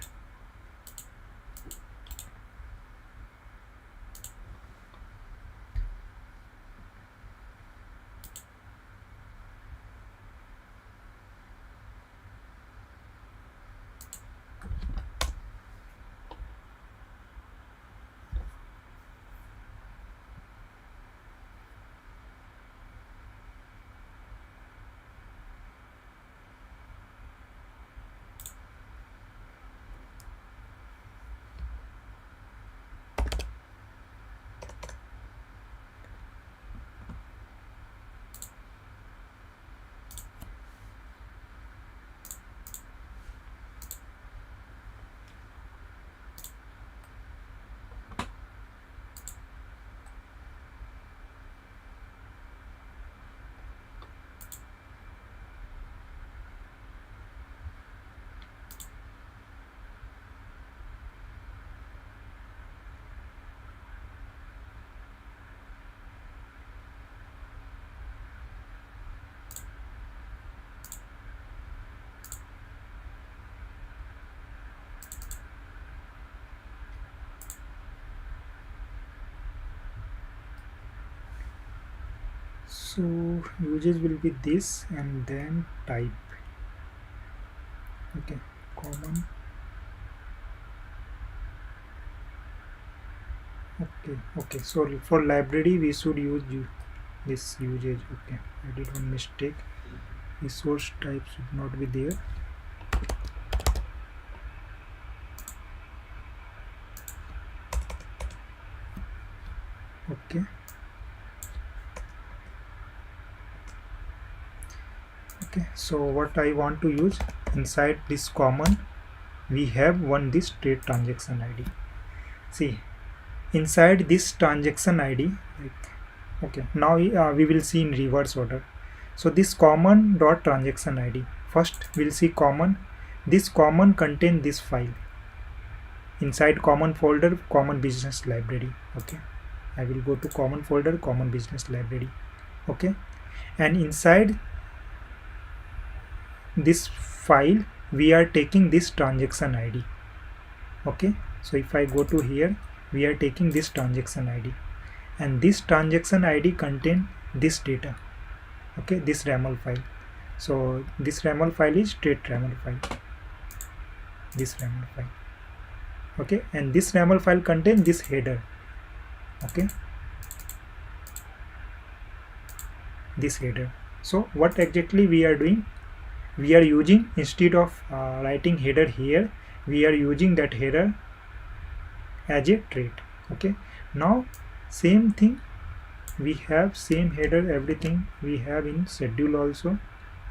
S1: So usage will be this and then type. Okay, common. Okay, so for library we should use this usage. Okay, I did one mistake. Resource type should not be there. Okay, so what I want to use, inside this common we have this trait transaction ID. See, inside this transaction ID, okay, now we will see in reverse order. So this common dot transaction ID, first we'll see common. This common contain this file. Inside common folder, common business library. Okay, I will go to common folder, common business library. Okay, and inside this file we are taking this transaction ID. Okay, so if I go to here, we are taking this transaction ID, and this transaction ID contain this data. Okay, this raml file. So this raml file is trade raml file, this raml file. Okay, and this raml file contains this header. Okay, this header. So what exactly we are doing, we are using, instead of writing header here, we are using that header as a trait. Okay, now same thing, we have same header, everything we have in schedule also.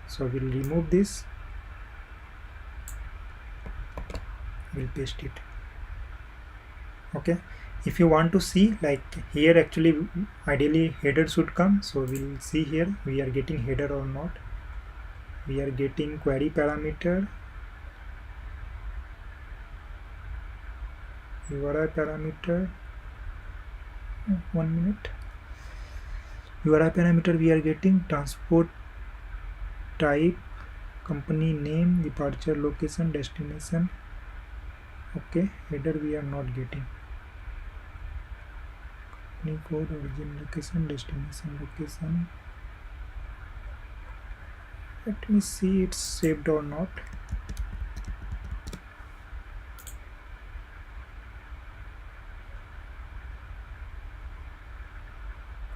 S1: So we'll remove this, we'll paste it. Okay, if you want to see, like here actually ideally header should come, so we'll see here we are getting header or not. We are getting query parameter, URI parameter, 1 minute, URI parameter we are getting, transport type, company name, departure location, destination. Okay, header we are not getting, company code, origin location, destination location. Let me see it's saved or not.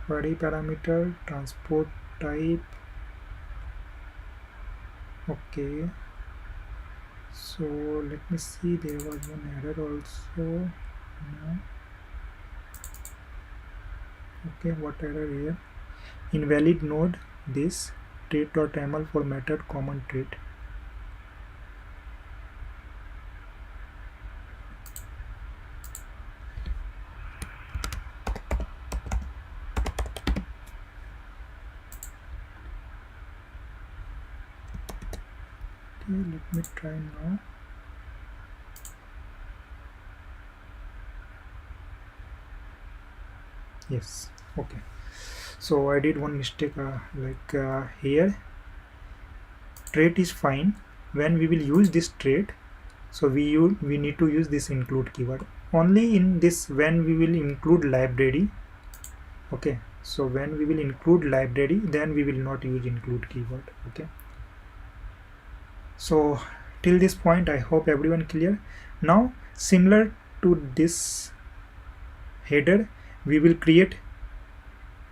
S1: Query parameter, transport type. Okay, so let me see, there was one error also. No. Okay, what error here? Invalid node, this trait.ml for method common trait. Okay, let me try now. Yes, okay, so I did one mistake, here trait is fine. When we will use this trait, so we need to use this include keyword only in this, when we will include library. Okay, so when we will include library, then we will not use include keyword. Okay, so till this point I hope everyone clear. Now similar to this header, we will create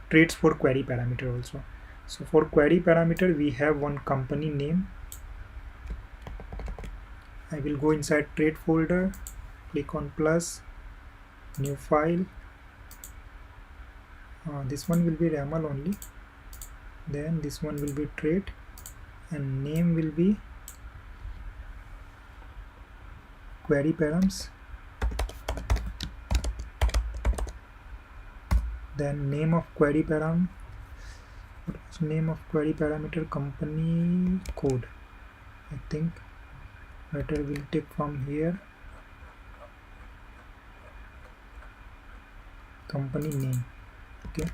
S1: traits for query parameter also. So for query parameter we have one company name. I will go inside trait folder, click on plus, new file. This one will be raml only, then this one will be trait, and name will be query params, then name of query param, what was name of query parameter, company code. I think better will take from here, company name. Okay,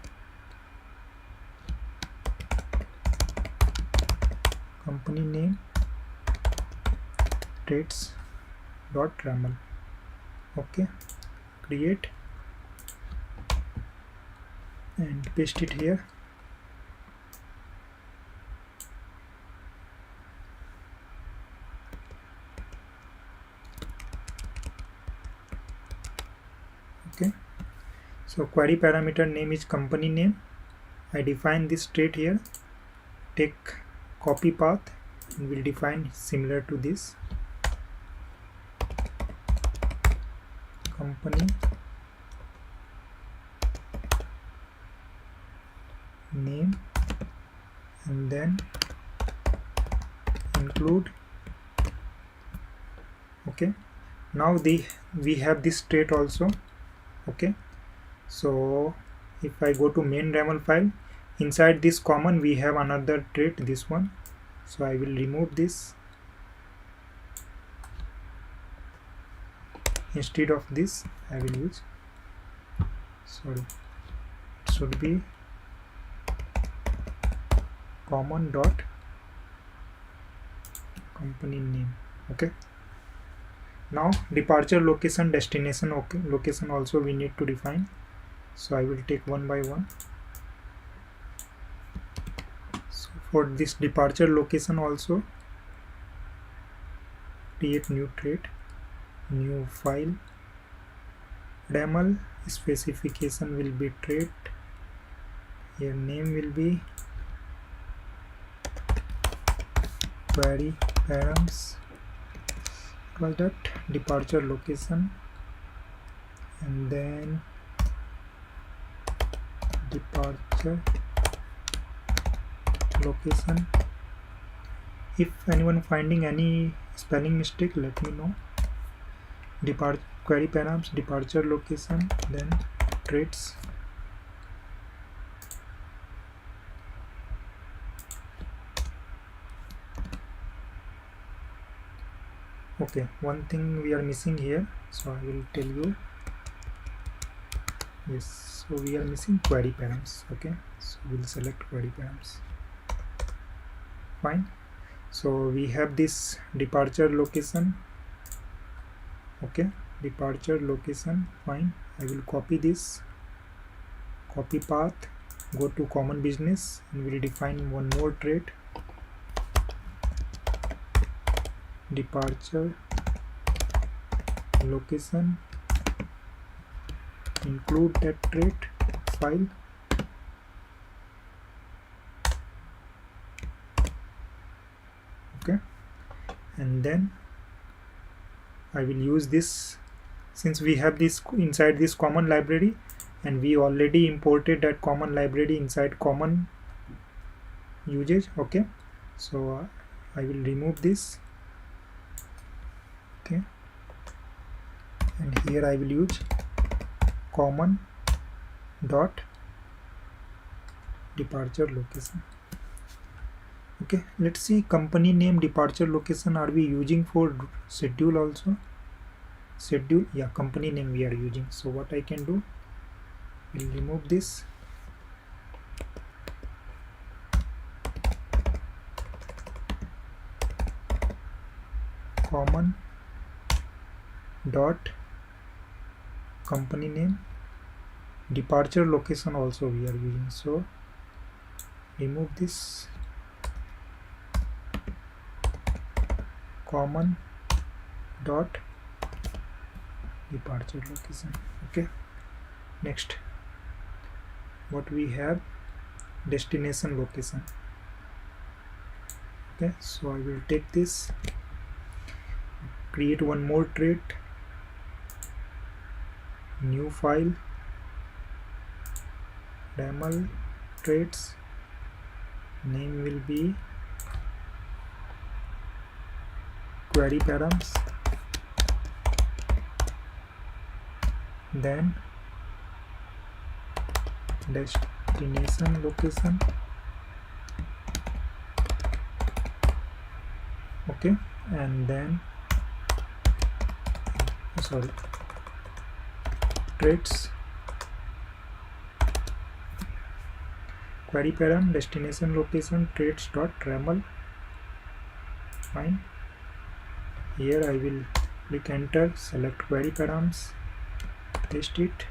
S1: company name traits dot raml. Okay, create and paste it here. Okay, so query parameter name is company name. I define this trait here, take copy path, and will define similar to this, company name, and then include. Okay, now we have this trait also. Okay, so if I go to main raml file, inside this common we have another trait, this one. So I will remove this. Instead of this I will use, sorry, it should be common dot company name. Okay, now departure location, destination location also we need to define. So I will take one by one. For this departure location also, create new trait, new file, DAML, specification will be trait, here name will be query params, was that departure location, and then departure location. If anyone finding any spelling mistake, let me know. Query params, departure location, then traits. Okay, one thing we are missing here, so I will tell you. Yes, so we are missing query params. Okay, so we'll select query params. Fine. So we have this departure location. Okay, departure location. Fine. I will copy this. Copy path. Go to common business and we'll define one more trait. Departure location. Include that trait file. Okay, and then I will use this, since we have this inside this common library and we already imported that common library inside common usage. Okay, so I will remove this. Okay, and here I will use common dot departure location. Okay, let's see company name departure location are we using for schedule also. Schedule, yeah, company name we are using. So what I can do, we'll remove this. Common dot company name, departure location also we are using, so remove this. Common dot departure location. Okay, next what we have, destination location. Okay, so I will take this, create one more trait, new file, DAML traits, name will be query params, then destination location. Okay, and then traits, query param, destination location, traits dot raml. Fine. Here I will click enter, select query params, paste it.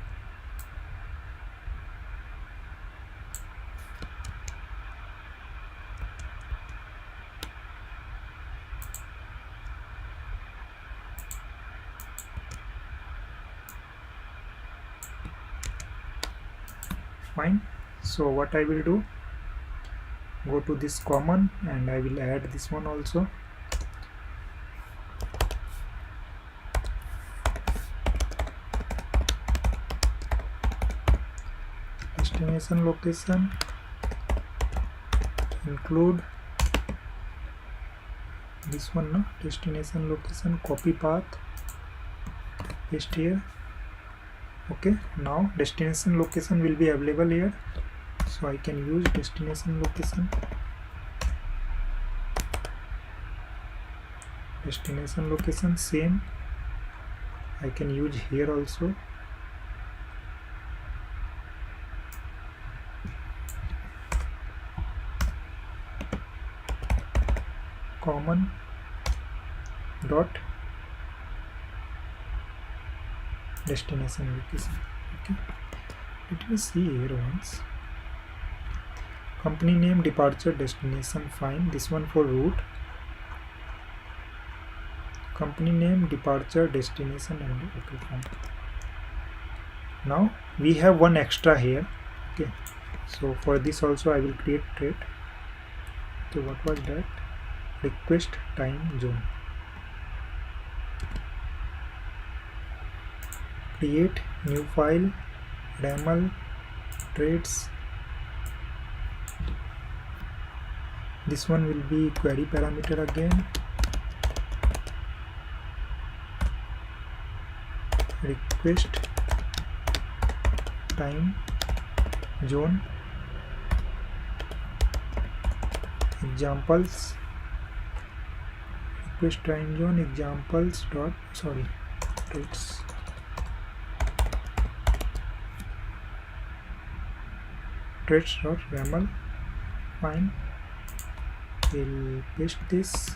S1: Fine. So what I will do, go to this common and I will add this one also. Destination location, include this one, no? Destination location, copy path, paste here. Okay, now destination location will be available here, so I can use destination location. Destination location same I can use here also. Common dot destination location. Okay, let me see here once. company name, departure, destination, fine. This one for route, company name, departure, destination, and okay, fine. Now we have one extra here. Okay, so for this also I will create thread. Okay, what was that? Request time zone. Create new file, raml traits. This one will be query parameter again. Request time zone examples. Request time zone examples dot traits. Traits dot raml. Fine. We'll paste this.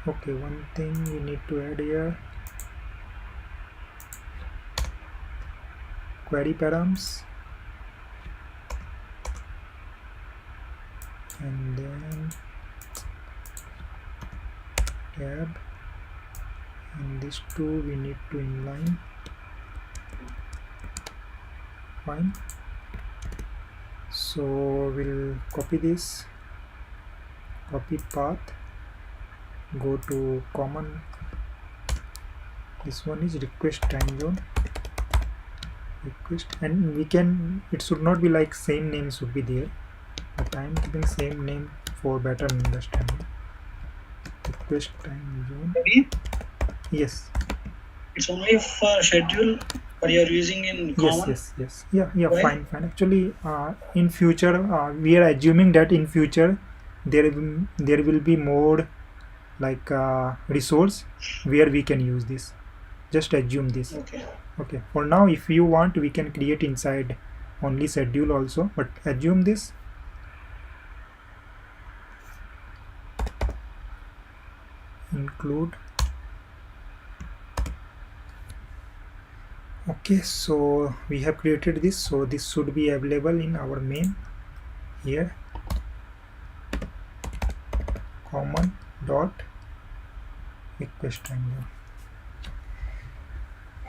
S1: Okay, one thing we need to add here, query params, and then tab, and these two we need to inline. Fine. So we'll copy this, copy path, go to common. This one is request time zone. Request, and we can, it should not be like same name should be there, but I am keeping same name for better understanding. Request time zone.
S3: Maybe
S1: Yes.
S3: it's only for schedule, but you are using in common.
S1: Yes. Yeah.
S3: Why?
S1: Fine. Actually, in future, we are assuming that in future there will be more like resource where we can use this. Just assume this.
S3: Okay.
S1: Okay. For now, if you want, we can create inside only schedule also, but assume this. Include. Okay, so we have created this, so this should be available in our main here. Common dot request time zone.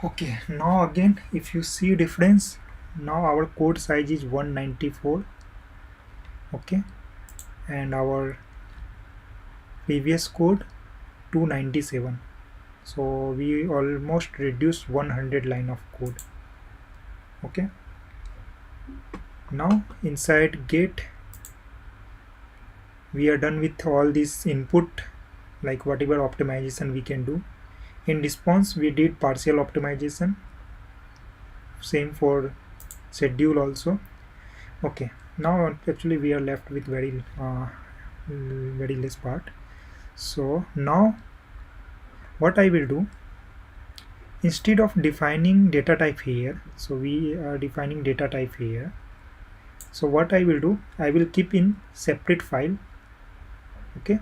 S1: Okay, now again, if you see difference, now our code size is 194. Okay, and our previous code 297. So we almost reduced 100 line of code. Okay, now inside get, we are done with all this input, like whatever optimization we can do. In response, we did partial optimization, same for schedule also. Okay, now actually we are left with very less part. So now what I will do, instead of defining data type here, so we are defining data type here. So what I will do, I will keep in separate file. Okay,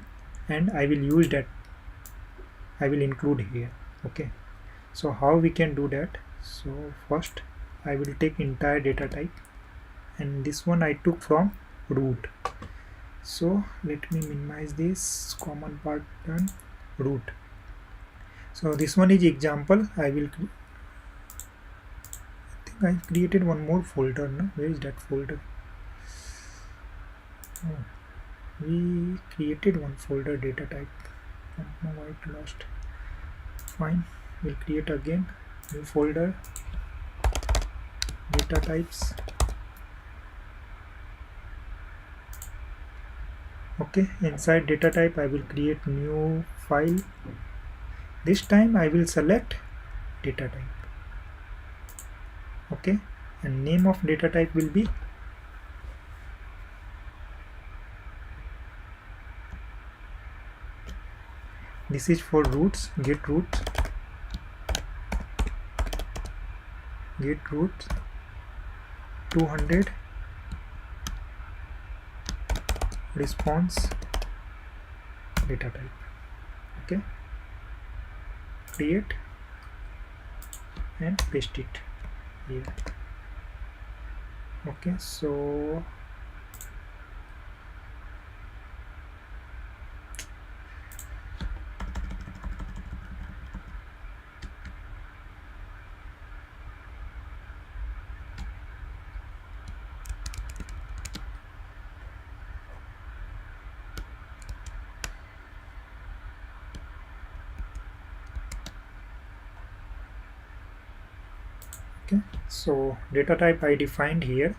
S1: and I will use that, I will include here. Okay, so how we can do that? So first I will take entire data type, and this one I took from root. So let me minimize this, common part done, root. So this one is example. I think I created one more folder. No, where is that folder? Oh, we created one folder, data type. I don't know why it lost. Fine, we'll create again new folder, data types. Okay, inside data type I will create new file. This time I will select data type. Okay, and name of data type will be this is for roots, get roots, 200 response data type. Okay, create and paste it. here. Okay, so okay, so data type I defined here,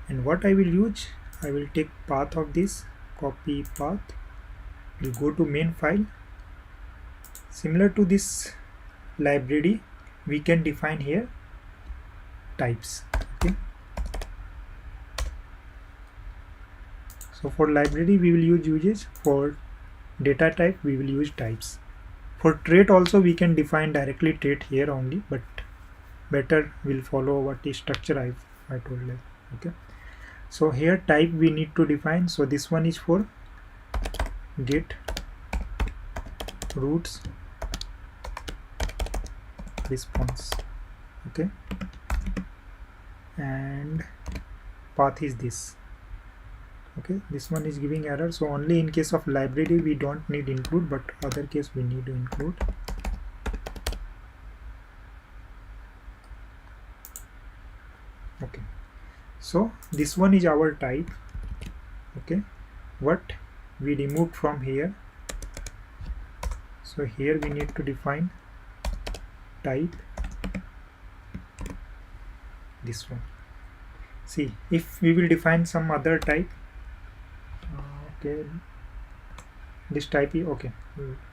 S1: and what I will use, I will take path of this, copy path, will go to main file. Similar to this library, we can define here types. Okay, so for library we will use uses, for data type we will use types. For trait also we can define directly trait here only, but better will follow what is structure I told you. Okay, so here type we need to define. So this one is for get roots response. Okay, and path is this. Okay, this one is giving error, so only in case of library we don't need include, but other case we need to include. Okay, so this one is our type. Okay, what we removed from here, so here we need to define type, this one. See, if we will define some other type, okay, this type is okay.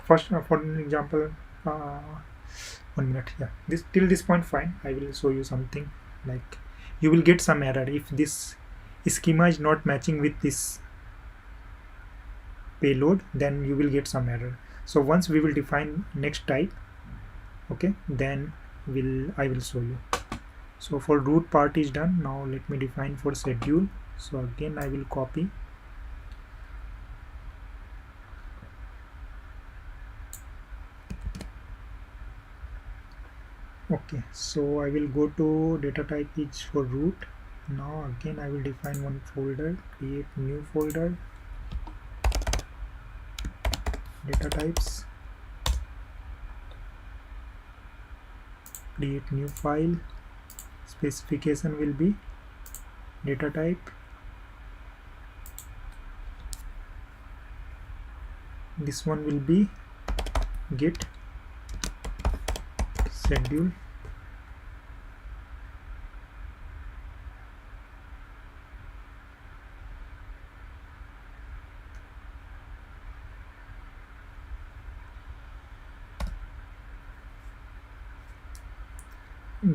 S1: First, for an example, 1 minute. Yeah, this till this point fine. I will show you something like you will get some error if this schema is not matching with this payload, then you will get some error. So once we will define next type, okay, then I will show you. So for root part is done. Now let me define for schedule. So again I will copy. Okay, so I will go to data type is for root. Now again I will define one folder, create new folder, data types, create new file, specification will be data type, this one will be get schedule,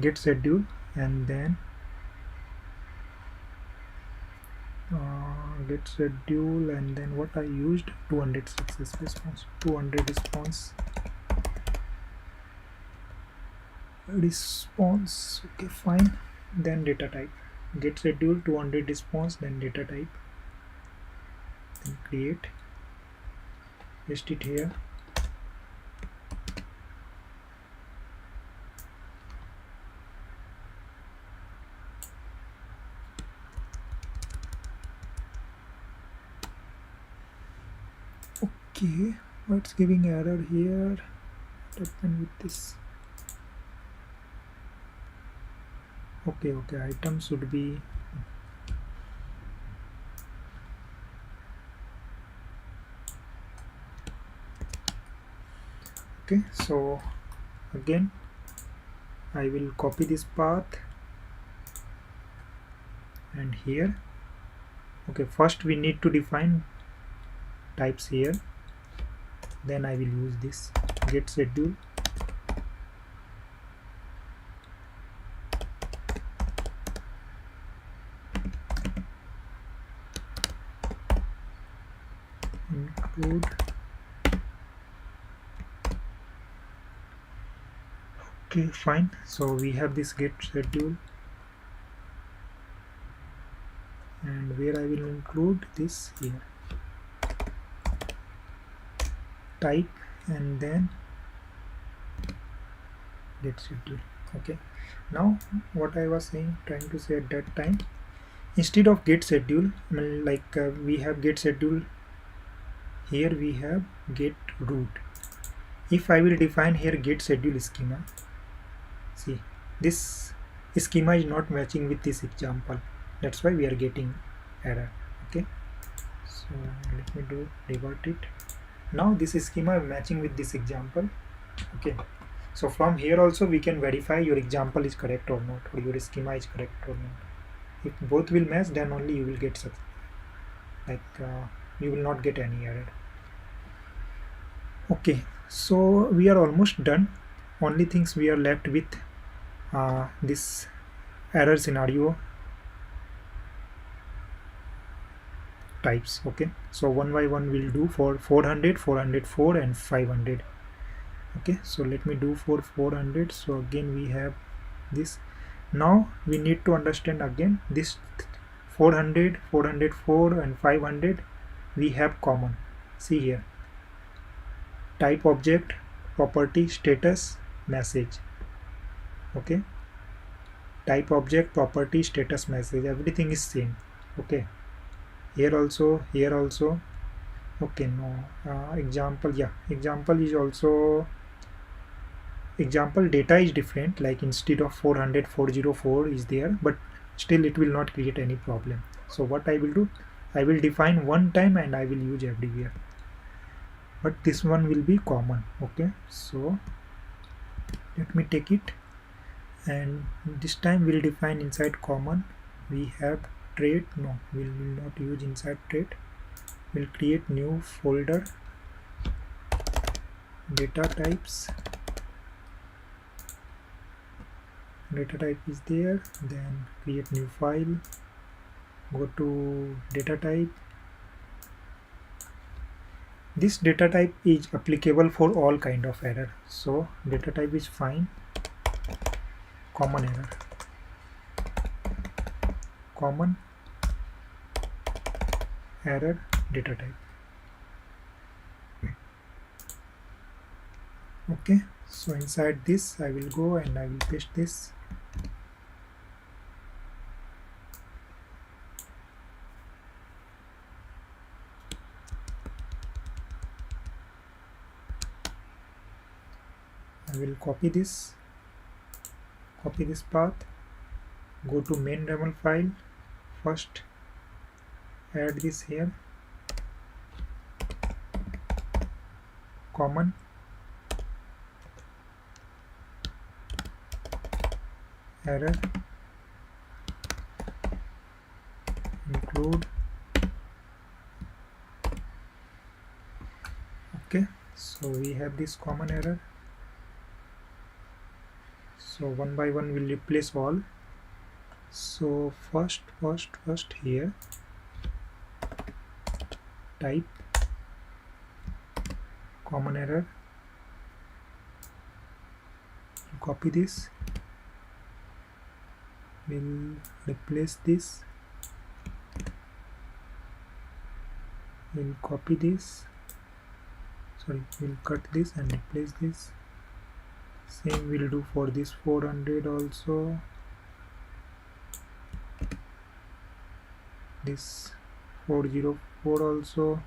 S1: get schedule, and then get schedule, and then what I used 200 success response, 200 response. Okay, fine. Then data type, get schedule, 200 response, then data type, then create, paste it here. Okay, what's giving error here? What happened with this? Okay, item should be okay. So again I will copy this path and here. Okay, first we need to define types here, then I will use this get schedule, include. Okay, fine. So we have this get schedule, and where I will include this here type, and then get schedule. Okay, now what I was trying to say at that time, instead of get schedule, we have get schedule, here we have get root. If I will define here get schedule schema, see, this schema is not matching with this example, that's why we are getting error. Okay, so let me do revert it. Now this schema matching with this example. Okay, so from here also we can verify your example is correct or not, or your schema is correct or not. If both will match, then only you will get success, you will not get any error. Okay, so we are almost done. Only things we are left with this error scenario types. Okay, so one by one we'll do for 400, 404 and 500. Okay, so let me do for 400. So again we have this. Now we need to understand again this 400, 404 and 500 we have common. See here, type object, property, status, message. Okay, type object, property, status, message, everything is same. Okay, here also, here also. Okay, no, example, yeah, example is also, example data is different, like instead of 400 404 is there, but still it will not create any problem. So what I will do, I will define one time and I will use everywhere, but this one will be common. Okay, so let me take it, and this time we'll define inside common. We have trait, no, we will not use inside trait. We'll create new folder, data types, data type is there, then create new file, go to data type. This data type is applicable for all kind of error, so data type is fine. Common error, common error data type. Okay, so inside this I will go and I will paste this. I will copy this path, go to main YAML file, first add this here, common error include. Okay, so we have this common error, so one by one we'll replace all. So first here, type common error, copy this, we'll replace this, we'll copy this, sorry, we'll cut this and replace this. Same we'll do for this 400 also, this 404 also,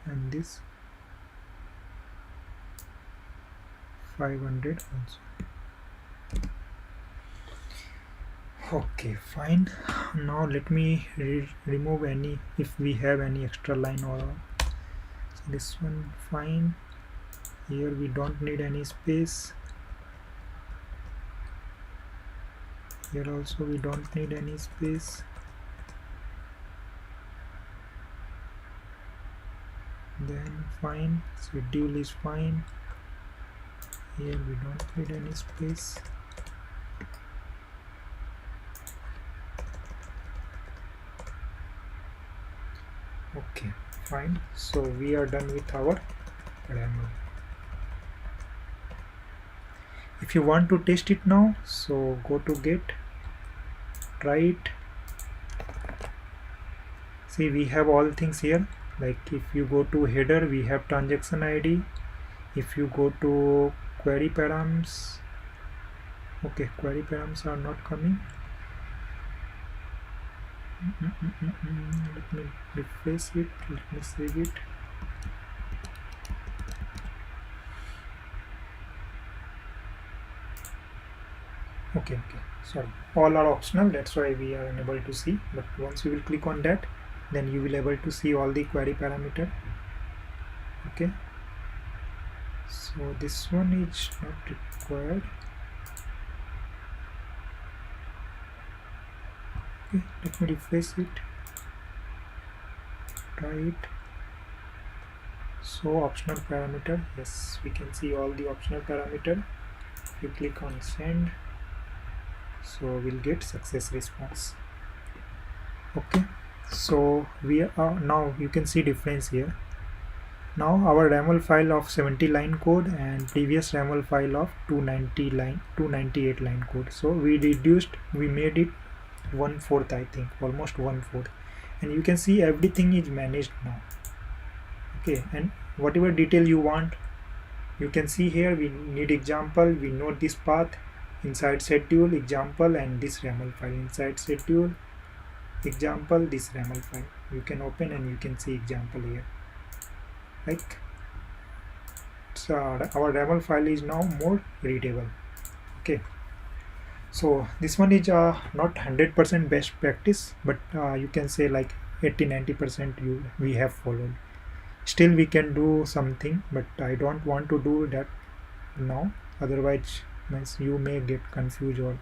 S1: and this 500 also. Okay, fine. Now let me remove any, if we have any extra line, or so this one fine. Here we don't need any space, here also we don't need any space, then fine. Schedule is fine, here we don't need any space. Okay, fine. So we are done with our demo. If you want to test it now, so go to get, try it. See, we have all things here, like if you go to header we have transaction ID, if you go to query params. Okay, query params are not coming. Let me refresh it, let me save it. Okay, sorry, all are optional, that's why we are unable to see, but once you will click on that, then you will able to see all the query parameter. Okay, so this one is not required. Okay, let me refresh it, try it. So optional parameter, yes, we can see all the optional parameter. If you click on send, so we'll get success response. Okay, so we are now, you can see difference here. Now our YAML file of 70 line code and previous YAML file of 298 line code, so we reduced, we made it 1/4, I think almost 1/4, and you can see everything is managed now. Okay, and whatever detail you want, you can see here. We need example, we know this path inside schedule example, and this YAML file inside schedule example, this YAML file you can open and you can see example here. Like, so our YAML file is now more readable. Okay, so this one is not 100% best practice, but you can say like 80-90% we have followed. Still we can do something, but I don't want to do that now, otherwise means you may get confused or